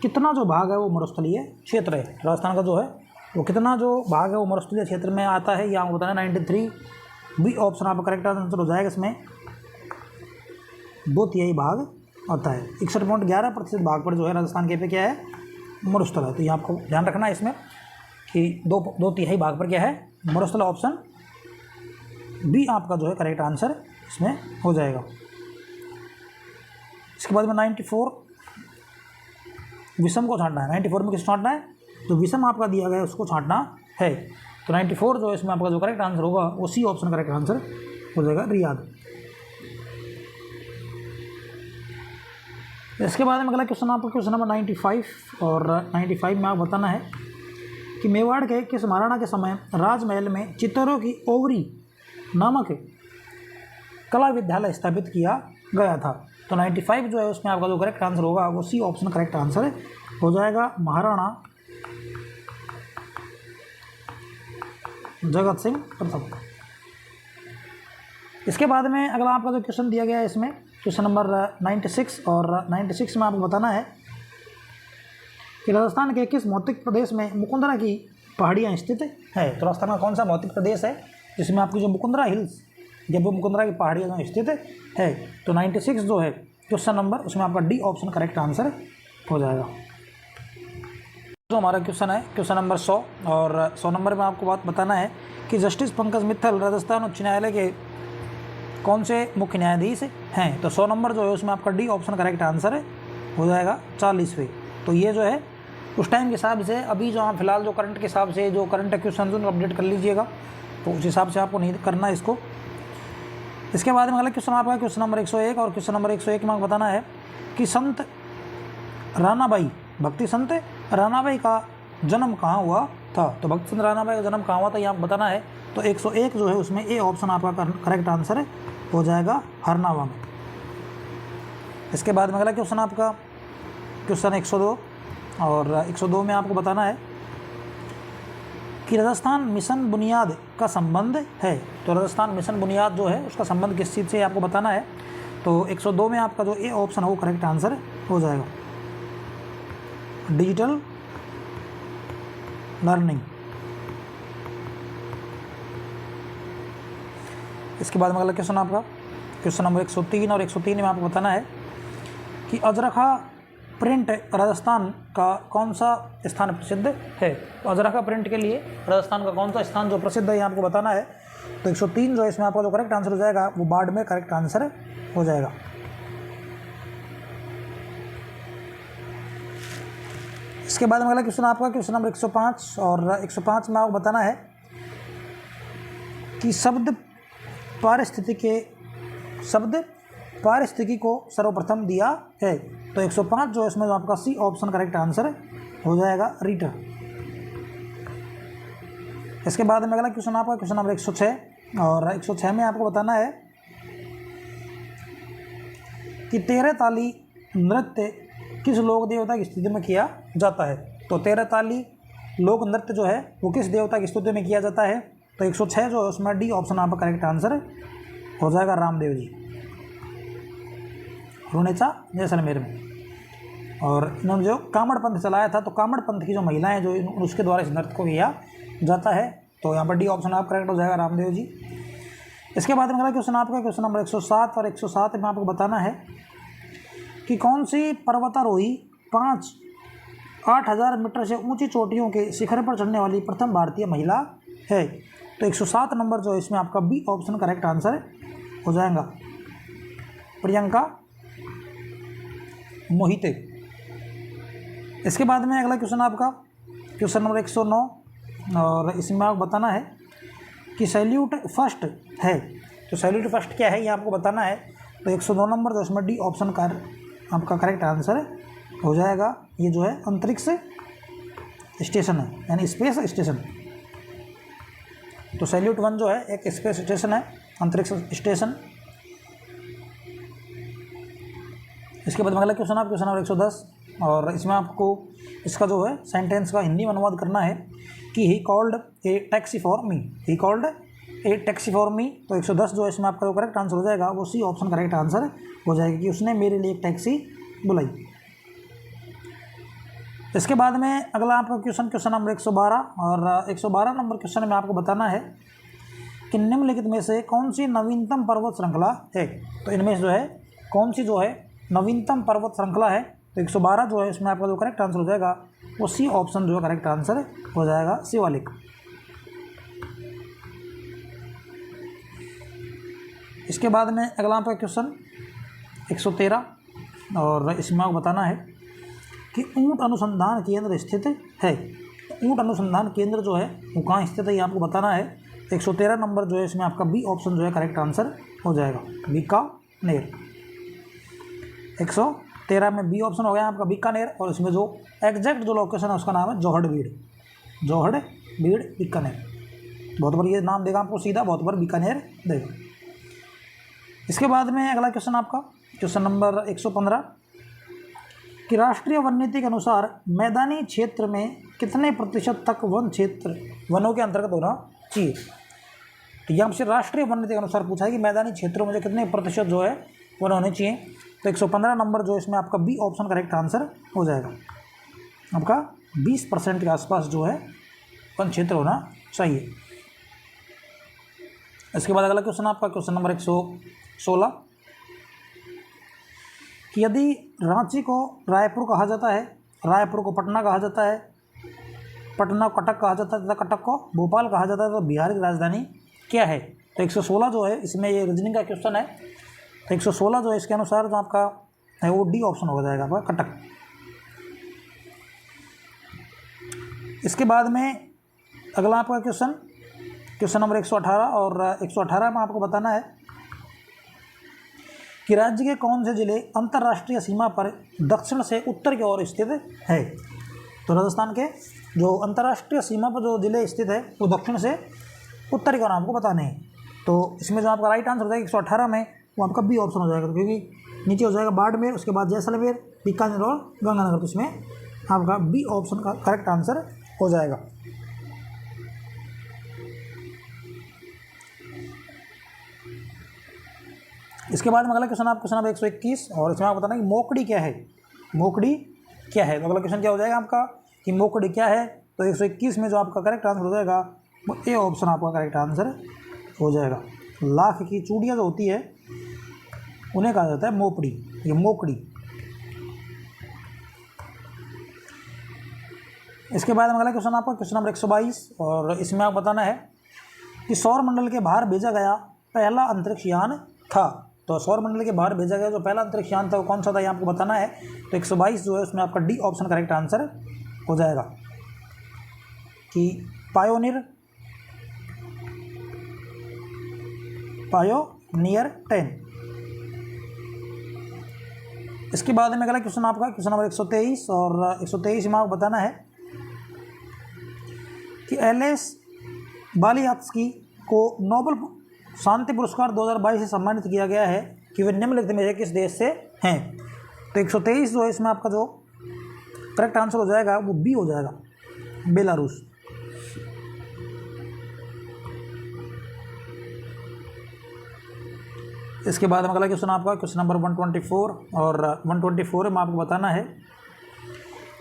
कितना जो भाग है वो मरुस्थलीय क्षेत्र है। राजस्थान का जो है वो कितना जो भाग है वो मरुस्थलीय क्षेत्र में आता है, ये आपको बताना है। 93 बी ऑप्शन आपका करेक्ट आंसर हो जाएगा। इसमें 2/3 भाग आता है। 61.11% भाग पर जो है राजस्थान के पे क्या है, मरुस्थल है। तो ये आपको ध्यान रखना है इसमें कि 2/3 भाग पर क्या है, मरुस्थल। ऑप्शन बी आपका जो है करेक्ट आंसर इसमें हो जाएगा। इसके बाद में 94 विषम को छांटना है। 94 में किस छांटना है, जो विषम आपका दिया गया है उसको छांटना है। तो 94 जो है इसमें आपका जो करेक्ट आंसर होगा वो सी ऑप्शन करेक्ट आंसर हो जाएगा, रियाद। इसके बाद में अगला क्वेश्चन आपका क्वेश्चन नंबर 95, और 95 में आपको बताना है कि मेवाड़ के किस महाराणा के समय राजमहल में चित्तौरों की ओवरी नामक कला विद्यालय स्थापित किया गया था। तो 95 जो है उसमें आपका जो करेक्ट आंसर होगा वो सी ऑप्शन करेक्ट आंसर हो जाएगा, महाराणा जगत सिंह प्रथम। इसके बाद में अगला आपका जो क्वेश्चन दिया गया है इसमें क्वेश्चन नंबर 96, और 96 में आपको बताना है कि राजस्थान के किस भौतिक प्रदेश में मुकुंदरा की पहाड़ियाँ स्थित है। तो राजस्थान का कौन सा भौतिक प्रदेश है जिसमें आपकी जो मुकुंदरा हिल्स या वो मुकुंदरा की पहाड़ियाँ जो स्थित है। तो 96 जो है क्वेश्चन नंबर उसमें आपका डी ऑप्शन करेक्ट आंसर हो जाएगा। जो हमारा क्वेश्चन है क्वेश्चन नंबर 100, और 100 नंबर में आपको बात बताना है कि जस्टिस पंकज मित्तल राजस्थान उच्च न्यायालय के कौन से मुख्य न्यायाधीश हैं। तो 100 नंबर जो है उसमें आपका डी ऑप्शन करेक्ट आंसर हो जाएगा 40वें। तो ये जो है उस टाइम के हिसाब से, अभी जो हम फिलहाल जो करंट के हिसाब से जो करंट क्वेश्चन जो अपडेट कर लीजिएगा, तो उस हिसाब से आपको नहीं करना इसको। इसके बाद में अगला क्वेश्चन आपका क्वेश्चन नंबर 101, और क्वेश्चन नंबर 101 में आपको बताना है कि संत रानाबाई, भक्ति संत रानाबाई का जन्म कहाँ हुआ था। तो भक्ति संत रानाबाई का जन्म कहाँ हुआ था ये आपको बताना है। तो 101 जो है उसमें ए ऑप्शन आपका करेक्ट आंसर हो जाएगा, हरनावा में। इसके बाद में अगला क्वेश्चन आपका क्वेश्चन 102, और 102 में आपको बताना है कि राजस्थान मिशन बुनियाद का संबंध है। तो राजस्थान मिशन बुनियाद जो है उसका संबंध किस चीज़ से आपको बताना है। तो 102 में आपका जो ए ऑप्शन है वो करेक्ट आंसर हो जाएगा, डिजिटल लर्निंग। इसके बाद में अगला क्वेश्चन आपका क्वेश्चन नंबर 103, और 103 में आपको बताना है कि अजरखा प्रिंट राजस्थान का कौन सा स्थान प्रसिद्ध है। तो अजरखा प्रिंट के लिए राजस्थान का कौन सा स्थान जो प्रसिद्ध है ये आपको बताना है। तो 103 जो है इसमें आपका जो करेक्ट आंसर हो जाएगा वो बाड़मेर करेक्ट आंसर हो जाएगा। इसके बाद में अगला क्वेश्चन आपका क्वेश्चन नंबर 105, और 105 में आपको बताना है कि शब्द पारिस्थितिकी को सर्वप्रथम दिया है। तो 105 जो है इसमें आपका सी ऑप्शन करेक्ट आंसर हो जाएगा, रीटर। इसके बाद में अगला क्वेश्चन आपका क्वेश्चन नंबर 106, और 106 में आपको बताना है कि 13 ताली नृत्य किस लोक देवता की स्तुति में किया जाता है। तो 13 ताली लोक नृत्य जो है वो किस देवता की स्तुति में किया जाता है। तो 106 जो है उसमें डी ऑप्शन आपका करेक्ट आंसर हो जाएगा, रामदेव जी, रुनेचा जैसलमेर में। और इन्होंने जो कामड़ पंथ चलाया था, तो कामड़ पंथ की जो महिलाएं जो उसके द्वारा इस नृत्य को किया जाता है। तो यहाँ पर डी ऑप्शन आप करेक्ट हो जाएगा, रामदेव जी। इसके बाद में अगला क्वेश्चन आपका क्वेश्चन नंबर 107, और 107 में आपको बताना है कि कौन सी पर्वतारोही 8,000 मीटर से ऊंची चोटियों के शिखर पर चढ़ने वाली प्रथम भारतीय महिला है। तो 107 नंबर जो है इसमें आपका बी ऑप्शन करेक्ट आंसर हो जाएगा, प्रियंका मोहिते। इसके बाद में अगला क्वेश्चन आपका क्वेश्चन नंबर 109, और इसमें आपको बताना है कि सैल्यूट फर्स्ट है। तो सैल्यूट फर्स्ट क्या है ये आपको बताना है। तो 102 नंबर जो इसमें डी ऑप्शन का आपका करेक्ट आंसर हो जाएगा। ये जो है अंतरिक्ष स्टेशन है, यानी स्पेस स्टेशन। तो सैल्यूट 1 जो है एक स्पेस स्टेशन है, अंतरिक्ष स्टेशन। इसके बाद अगला क्वेश्चन आप क्वेश्चन नंबर 110, और इसमें आपको इसका जो है सेंटेंस का हिंदी में अनुवाद करना है कि he called a taxi for me, he called a taxi for me. तो 110 जो है इसमें आपका जो करेक्ट आंसर हो जाएगा वो सी ऑप्शन करेक्ट आंसर हो जाएगा कि उसने मेरे लिए एक टैक्सी बुलाई। इसके बाद में अगला आपका क्वेश्चन क्वेश्चन नंबर 112, और 112 नंबर क्वेश्चन में आपको बताना है कि निम्नलिखित में से कौन सी नवीनतम पर्वत श्रृंखला है। तो इनमें से जो है कौन सी जो है नवीनतम पर्वत श्रृंखला है। तो 112 जो है इसमें आपका जो करेक्ट आंसर हो जाएगा वो सी ऑप्शन जो है करेक्ट आंसर हो जाएगा, शिवालिक। इसके बाद में अगला आपका क्वेश्चन 113, और इसमें आपको बताना है कि ऊंट अनुसंधान केंद्र स्थित है। ऊंट अनुसंधान केंद्र जो है वो कहाँ स्थित है ये आपको बताना है। 113 नंबर जो है इसमें आपका बी ऑप्शन जो है करेक्ट आंसर हो जाएगा, बीकानेर। 113 में बी ऑप्शन हो गया आपका बीकानेर, और इसमें जो एग्जैक्ट जो लोकेशन है उसका नाम है जोहड़बीड़, जोहड़बीड़ बीकानेर। बहुत बार ये नाम देगा आपको सीधा, बहुत बार बीकानेर देगा। इसके बाद में अगला क्वेश्चन आपका क्वेश्चन नंबर 115 कि राष्ट्रीय वन नीति के अनुसार मैदानी क्षेत्र में कितने प्रतिशत तक वन क्षेत्र वनों के अंतर्गत होना चाहिए। तो यहाँ से राष्ट्रीय वन नीति के अनुसार पूछा है कि मैदानी क्षेत्रों में कितने प्रतिशत जो है वन होने चाहिए। तो 115 नंबर जो इसमें आपका बी ऑप्शन करेक्ट आंसर हो जाएगा। आपका 20% के आसपास जो है वन क्षेत्र होना चाहिए। इसके बाद अगला क्वेश्चन आपका क्वेश्चन नंबर 116 कि यदि रांची को रायपुर कहा जाता है, रायपुर को पटना कहा जाता है, पटना को कटक कहा जाता है तथा कटक को भोपाल कहा जाता है, तो बिहार की राजधानी क्या है। तो 116 जो है इसमें ये रीजनिंग का क्वेश्चन है। तो 116 जो है इसके अनुसार जो आपका है वो डी ऑप्शन हो जाएगा आपका कटक। इसके बाद में अगला आपका क्वेश्चन नंबर 118 और 118 में आपको बताना है कि राज्य के कौन से जिले अंतर्राष्ट्रीय सीमा पर दक्षिण से उत्तर की ओर स्थित है। तो राजस्थान के जो अंतर्राष्ट्रीय सीमा पर जो जिले स्थित है वो दक्षिण से उत्तर की ओर आपको बताने हैं। तो इसमें जो आपका राइट आंसर हो जाएगा 118 में वो आपका बी ऑप्शन हो जाएगा, क्योंकि नीचे हो जाएगा बाड़मेर, उसके बाद जैसलमेर, बीकानेर और गंगानगर। तो इसमें आपका बी ऑप्शन का करेक्ट आंसर हो जाएगा। इसके बाद में अगला क्वेश्चन आप क्वेश्चन नंबर 121 और इसमें आपको बताना है कि मोकड़ी क्या है। मोकड़ी क्या है, तो अगला क्वेश्चन क्या हो जाएगा आपका कि मोकड़ी क्या है। तो 121 में जो आपका करेक्ट आंसर हो जाएगा वो ए ऑप्शन आपका करेक्ट आंसर हो जाएगा। लाख की चूड़ियाँ जो होती है उन्हें कहा जाता है मोकड़ी, ये मोकड़ी। इसके बाद अगला क्वेश्चन आपका क्वेश्चन नंबर 122 और इसमें आप बताना है कि सौर मंडल के बाहर भेजा गया पहला अंतरिक्ष यान था। तो सौर मंडल के बाहर भेजा गया जो पहला अंतरिक्ष यान था वो कौन सा था, ये आपको बताना है। तो 122 जो है उसमें आपका डी ऑप्शन करेक्ट आंसर हो जाएगा कि पायोनियर 10। इसके बाद में अगला क्वेश्चन आपका क्वेश्चन नंबर 123 और 123 में आपको बताना है कि एल.एस. बालियात्स्की को नोबेल शांति पुरस्कार 2022 से सम्मानित किया गया है कि वे निम्नलिखित में से किस देश से हैं। तो 123 जो है इसमें आपका जो करेक्ट आंसर हो जाएगा वो बी हो जाएगा, बेलारूस। इसके बाद अगला क्वेश्चन आपका क्वेश्चन नंबर 124 और 124 में आपको बताना है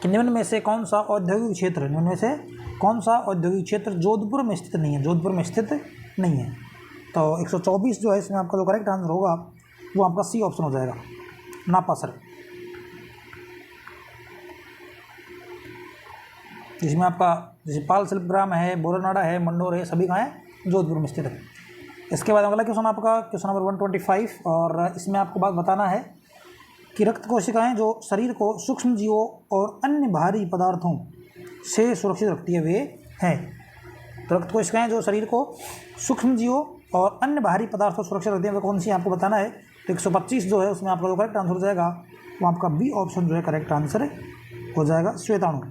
कि निम्न में से कौन सा औद्योगिक क्षेत्र, निम्न में से कौन सा औद्योगिक क्षेत्र जोधपुर में स्थित नहीं है, जोधपुर में स्थित नहीं है। तो 124 जो है इसमें आपका जो करेक्ट आंसर होगा वो आपका सी ऑप्शन हो जाएगा, नापासर। जिसमें आपका जैसे पाल शिल्पग्राम है, बोरानाडा है, मंडोर है, सभी कहाँ है, जोधपुर में स्थित है। इसके बाद अगला क्वेश्चन आपका क्वेश्चन नंबर 125 और इसमें आपको बात बताना है कि रक्त कोशिकाएं जो शरीर को सूक्ष्म जीवों और अन्य भारी पदार्थों से सुरक्षित रखती है वे हैं। तो रक्त कोशिकाएं जो शरीर को सूक्ष्म जीवों और अन्य भारी पदार्थों से सुरक्षित रखती है वे कौन सी आपको बताना है। तो 125 जो है उसमें आपका जो करेक्ट आंसर हो जाएगा वो आपका बी ऑप्शन जो है करेक्ट आंसर हो जाएगा, श्वेताणु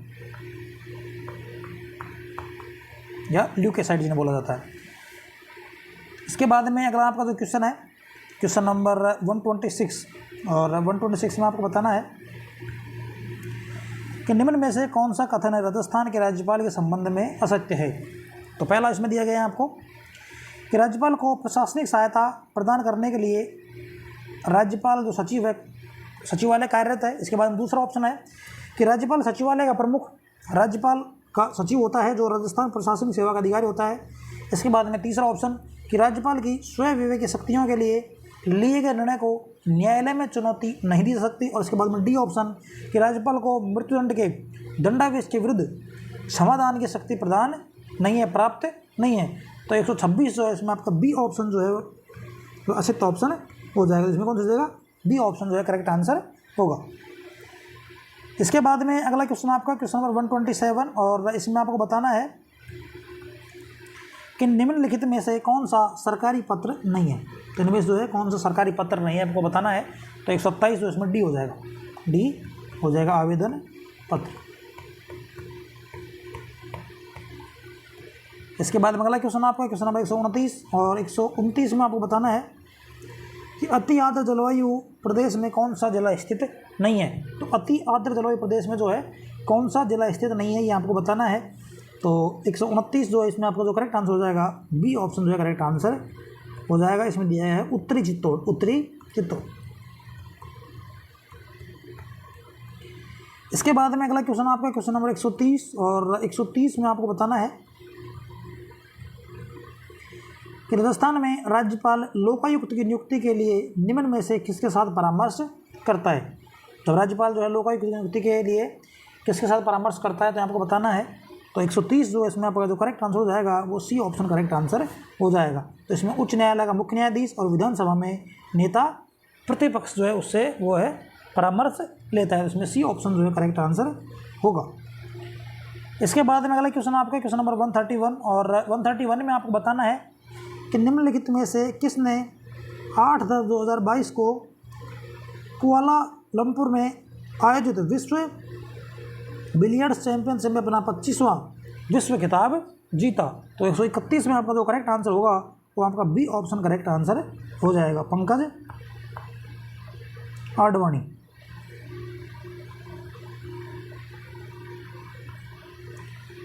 या ल्यूकोसाइट जिन्हें बोला जाता है। इसके बाद में अगला आपका जो क्वेश्चन है क्वेश्चन नंबर 126 और 126 में आपको बताना है कि निम्न में से कौन सा कथन है राजस्थान के राज्यपाल के संबंध में असत्य है। तो पहला इसमें दिया गया है आपको कि राज्यपाल को प्रशासनिक सहायता प्रदान करने के लिए राज्यपाल जो सचिव है सचिवालय कार्यरत है। इसके बाद दूसरा ऑप्शन है कि राज्यपाल सचिवालय का प्रमुख राज्यपाल का सचिव होता है जो राजस्थान प्रशासनिक सेवा का अधिकारी होता है। इसके बाद में तीसरा ऑप्शन कि राज्यपाल की स्वयं विवेकी शक्तियों के लिए लिए गए निर्णय को न्यायालय में चुनौती नहीं दी जा सकती। और इसके बाद में डी ऑप्शन कि राज्यपाल को मृत्युदंड के दंडावेश के विरुद्ध समाधान की शक्ति प्रदान नहीं है, प्राप्त नहीं है। तो 126 जो है इसमें आपका बी ऑप्शन जो है वो असित ऑप्शन हो जाएगा। इसमें कौन सा जाएगा, बी ऑप्शन जो है करेक्ट आंसर होगा। इसके बाद में अगला क्वेश्चन आपका क्वेश्चन नंबर 127 और इसमें आपको बताना है कि निम्नलिखित में से कौन सा सरकारी पत्र नहीं है। तो इनमें से जो है कौन सा सरकारी पत्र नहीं है आपको बताना है। तो 127 जो इसमें डी हो जाएगा, डी हो जाएगा आवेदन पत्र। इसके बाद अगला क्वेश्चन आपका क्वेश्चन नंबर 129 और 129 में आपको बताना है कि अति आर्द्र जलवायु प्रदेश में कौन सा जिला स्थित नहीं है? तो अति आर्द्र जलवायु प्रदेश में जो है कौन सा जिला स्थित नहीं है, ये आपको बताना है। तो 129 जो है इसमें आपका जो करेक्ट आंसर हो जाएगा बी ऑप्शन जो है करेक्ट आंसर हो जाएगा। इसमें दिया है उत्तरी चित्तौड़, उत्तरी चित्तौड़। इसके बाद में अगला क्वेश्चन आपका क्वेश्चन नंबर 130, और 130 में आपको बताना है कि राजस्थान में राज्यपाल लोकायुक्त की नियुक्ति के लिए निम्न में से किसके साथ परामर्श करता है? तो राज्यपाल जो है लोकायुक्त की नियुक्ति के लिए किसके साथ परामर्श करता है, तो आपको बताना है। तो 130 जो इसमें आपका जो करेक्ट आंसर हो जाएगा वो सी ऑप्शन करेक्ट आंसर हो जाएगा। तो इसमें उच्च न्यायालय का मुख्य न्यायाधीश और विधानसभा में नेता प्रतिपक्ष जो है उससे वो है परामर्श लेता है। इसमें सी ऑप्शन जो है करेक्ट आंसर होगा। इसके बाद में अगला क्वेश्चन आपका क्वेश्चन नंबर 131, और 131 में आपको बताना है कि निम्नलिखित में से किसने 8/10/2022 को कुआलालंपुर में आयोजित विश्व बिलियर्ड्स चैंपियनशिप में अपना 25वां विश्व खिताब जीता? तो 131 में आपका जो करेक्ट आंसर होगा वो आपका बी ऑप्शन करेक्ट आंसर हो जाएगा, पंकज आडवाणी।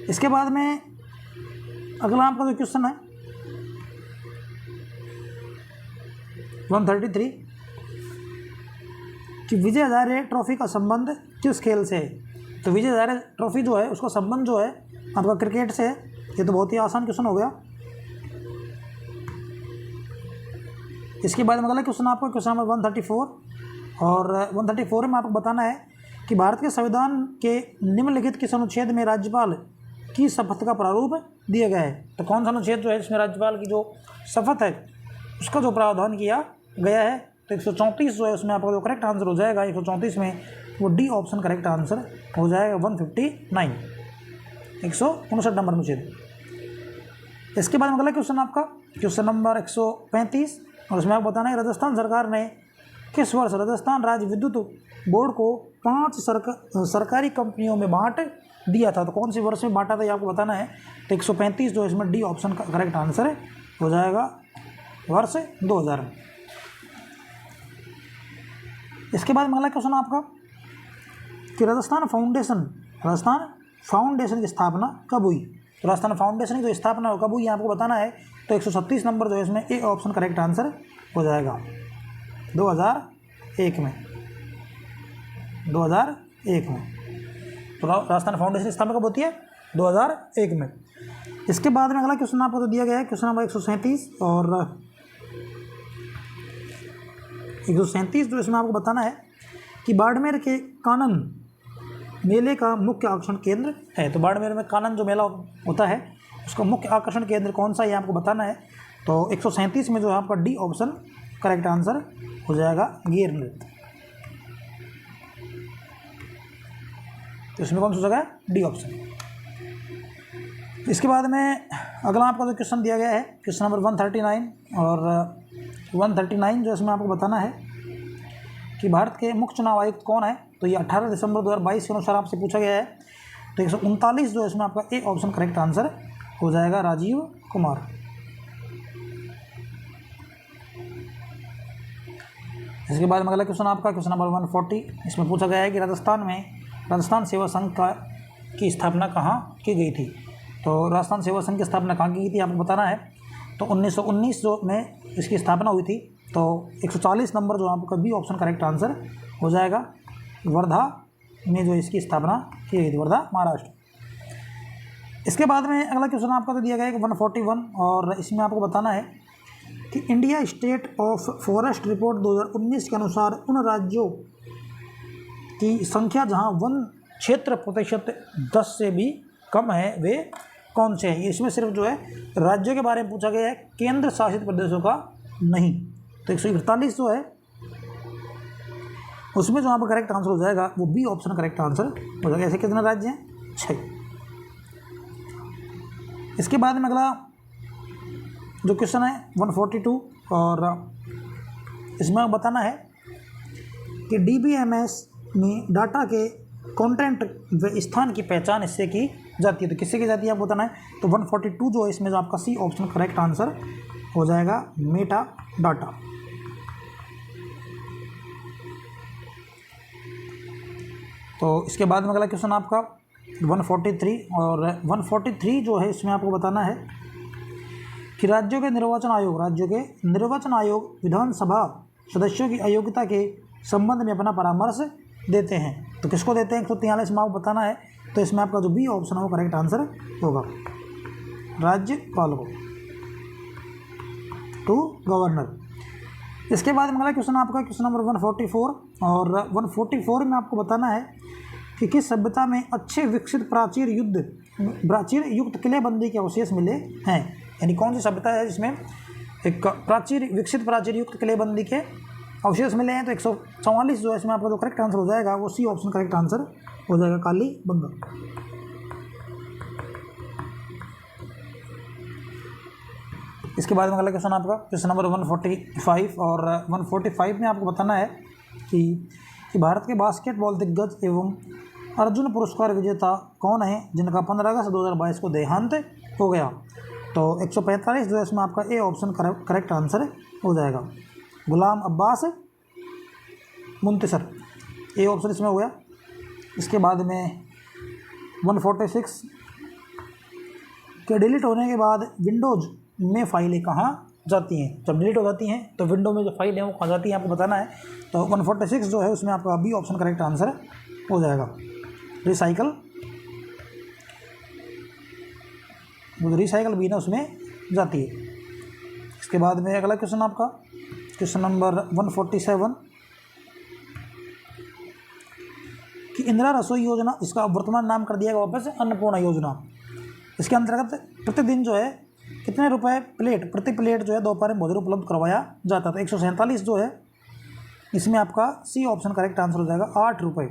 इसके बाद में अगला आपका जो क्वेश्चन है 133 कि विजय हजारे ट्रॉफी का संबंध किस खेल से है? तो विजय हजारे ट्रॉफी जो है उसका संबंध जो है आपका क्रिकेट से है। ये तो बहुत ही आसान क्वेश्चन हो गया। इसके बाद में अगला क्वेश्चन आपका क्वेश्चन नंबर 134, और 134 में आपको बताना है कि भारत के संविधान के निम्नलिखित किस अनुच्छेद में राज्यपाल की शपथ का प्रारूप दिया गया है? तो कौन सा अनुच्छेद जो है इसमें राज्यपाल की जो शपथ है उसका जो प्रावधान किया गया है? तो 134 जो है उसमें आपका जो करेक्ट आंसर हो जाएगा 134 में वो डी ऑप्शन करेक्ट आंसर हो जाएगा 159, 159 नंबर अनुच्छेद। इसके बाद में अगला क्वेश्चन आपका क्वेश्चन नंबर 135, और उसमें आपको बताना है राजस्थान सरकार ने किस वर्ष राजस्थान राज्य विद्युत बोर्ड को 5 सरकारी कंपनियों में बांट दिया था? तो कौन सी वर्ष में बांटा था ये आपको बताना है। तो 135 जो इसमें डी ऑप्शन का करेक्ट आंसर हो जाएगा वर्ष 2000 में। इसके बाद अगला क्वेश्चन आपका कि राजस्थान फाउंडेशन की स्थापना कब हुई? तो राजस्थान फाउंडेशन की जो स्थापना कब हुई आपको बताना है। तो 136 नंबर जो है इसमें ए ऑप्शन करेक्ट आंसर हो जाएगा 2001 में, 2001 में। तो राजस्थान फाउंडेशन की स्थापना कब होती है? 2001 में। इसके बाद में अगला क्वेश्चन आपको तो दिया गया है क्वेश्चन नंबर 137, और 137 जो इसमें आपको बताना है कि बाड़मेर के कानन मेले का मुख्य आकर्षण केंद्र है। तो बाड़मेर में कानन जो मेला होता है उसका मुख्य आकर्षण केंद्र कौन सा ये आपको बताना है। तो 137 में जो है आपका डी ऑप्शन करेक्ट आंसर हो जाएगा गिर नृत्य। तो इसमें कौन सा जगह है? D option. इसके बाद में अगला आपका जो क्वेश्चन दिया गया है क्वेश्चन नंबर 139, और 139 जो इसमें आपको बताना है कि भारत के मुख्य चुनाव आयुक्त कौन है। तो ये 18 दिसंबर 2022 के अनुसार आपसे पूछा गया है। तो 139 जो इसमें आपका ए ऑप्शन करेक्ट आंसर हो जाएगा राजीव कुमार। इसके बाद में अगला क्वेश्चन आपका क्वेश्चन नंबर 140, इसमें पूछा गया है कि राजस्थान सेवा संघ की स्थापना कहाँ की गई थी। तो राजस्थान सेवा संघ की स्थापना कहाँ की गई थी आपको बताना है। तो 1919 जो में इसकी स्थापना हुई थी। तो 140 नंबर जो आपका बी ऑप्शन करेक्ट आंसर हो जाएगा, वर्धा में जो इसकी स्थापना की गई थी, वर्धा महाराष्ट्र। इसके बाद में अगला क्वेश्चन आपका तो दिया गया है 141, और इसमें आपको बताना है कि India state of forest report 2019 के अनुसार उन राज्यों की संख्या जहां वन क्षेत्र प्रतिशत 10 से भी कम है वे कौन से हैं। इसमें सिर्फ जो है राज्यों के बारे में पूछा गया है, केंद्र शासित प्रदेशों का नहीं। तो 141 जो है उसमें जो यहाँ पर करेक्ट आंसर हो जाएगा वो बी ऑप्शन करेक्ट आंसर हो जाएगा। ऐसे कितने राज्य हैं? 6। इसके बाद में अगला जो क्वेश्चन है 142, और इसमें बताना है कि DBMS में डाटा के कंटेंट व स्थान की पहचान इससे की जाती है। तो किससे की जाती है आपको बताना है। तो 142 जो है इसमें जो आपका सी ऑप्शन करेक्ट आंसर हो जाएगा मेटा डाटा। तो इसके बाद में अगला क्वेश्चन आपका 143, और 143 जो है इसमें आपको बताना है कि राज्यों के निर्वाचन आयोग विधानसभा सदस्यों की अयोग्यता के संबंध में अपना परामर्श देते हैं। तो किसको देते हैं? 143 में आपको बताना है। तो इसमें आपका जो बी ऑप्शन है वो करेक्ट आंसर होगा, राज्यपाल को, टू गवर्नर। इसके बाद अगला क्वेश्चन आपका क्वेश्चन नंबर 144, और 144 में आपको बताना है कि किस सभ्यता में अच्छे विकसित प्राचीर युक्त किलेबंदी के अवशेष मिले हैं। यानी कौन सी सभ्यता है जिसमें एक विकसित प्राचीर युक्त किलेबंदी के अवशेष मिले हैं। तो 144 जो है इसमें आपका जो करेक्ट आंसर हो जाएगा वो सी ऑप्शन करेक्ट आंसर हो जाएगा, कालीबंगा। इसके बाद में अगला क्वेश्चन आपका क्वेश्चन नंबर 145, और 145 में आपको बताना है कि भारत के बास्केटबॉल दिग्गज एवं अर्जुन पुरस्कार विजेता कौन है जिनका 15 अगस्त 2022 को देहांत हो गया। तो 145 जो है इसमें आपका ए ऑप्शन करेक्ट आंसर हो जाएगा, गुलाम अब्बास मुंतसर, ए ऑप्शन इसमें हो गया। इसके बाद में 146 के डिलीट होने के बाद विंडोज़ में फाइलें कहाँ जाती हैं। जब डिलीट हो जाती हैं तो विंडो में जो फाइल है वो कहाँ जाती हैं आपको बताना है। तो 146 जो है उसमें आपका बी ऑप्शन करेक्ट आंसर हो जाएगा, रिसाइकल भी ना उसमें जाती है। इसके बाद में अगला क्वेश्चन आपका क्वेश्चन नंबर 147 कि इंदिरा रसोई योजना, इसका वर्तमान नाम कर दिया गया वापस अन्नपूर्णा योजना। इसके अंतर्गत प्रतिदिन जो है कितने रुपए प्रति प्लेट जो है दोपहर में भोजन उपलब्ध करवाया जाता था। 147 जो है इसमें आपका सी ऑप्शन करेक्ट आंसर हो जाएगा, 8 रुपये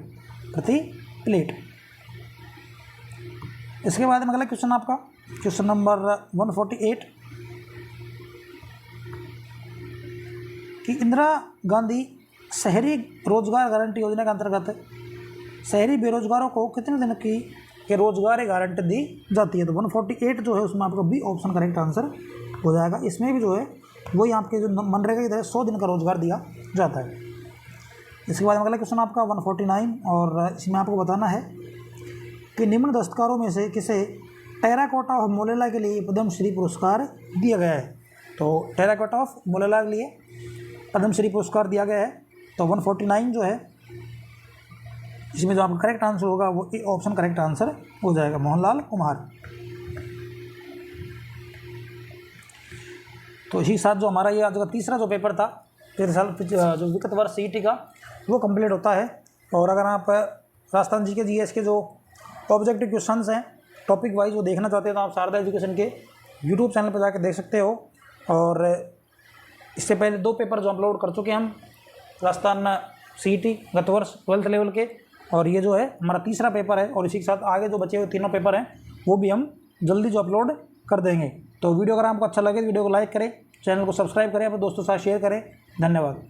प्रति प्लेट। इसके बाद में अगला क्वेश्चन आपका क्वेश्चन नंबर 148 कि इंदिरा गांधी शहरी रोजगार गारंटी योजना के अंतर्गत शहरी बेरोजगारों को कितने दिन के रोजगार गारंटी दी जाती है। तो 148 जो है उसमें आपको बी ऑप्शन करेक्ट आंसर हो जाएगा। इसमें भी जो है वही आपके जो मनरेगा की तरह 100 दिन का रोजगार दिया जाता है। इसके बाद अगला क्वेश्चन आपका 149, और इसमें आपको बताना है कि निम्न दस्तकारों में से किसे टेराकोटा ऑफ मोलेला के लिए पद्मश्री पुरस्कार दिया गया है। तो टेराकोटा ऑफ मोलेला के लिए पद्मश्री पुरस्कार दिया गया है। तो 149 जो है इसमें जो आपका करेक्ट आंसर होगा वो ए ऑप्शन करेक्ट आंसर हो जाएगा, मोहनलाल कुमार। तो इसी साथ जो हमारा ये आज का तीसरा जो पेपर था पिछले साल जो विगत वर्ष सीईटी का वो कंप्लीट होता है। और अगर आप राजस्थान जी के जीएस के जो ऑब्जेक्टिव क्वेश्चंस हैं टॉपिक वाइज वो देखना चाहते हैं तो आप शारदा एजुकेशन के यूट्यूब चैनल पर जाकर देख सकते हो। और इससे पहले 2 पेपर जो अपलोड कर चुके हैं हम राजस्थान सीईटी गत वर्ष 12th लेवल के, और ये जो है हमारा तीसरा पेपर है। और इसी के साथ आगे जो बचे हुए तीनों पेपर हैं वो भी हम जल्दी जो अपलोड कर देंगे। तो वीडियो अगर आपको अच्छा लगे तो वीडियो को लाइक करें, चैनल को सब्सक्राइब करें, अपने दोस्तों के साथ शेयर करें। धन्यवाद।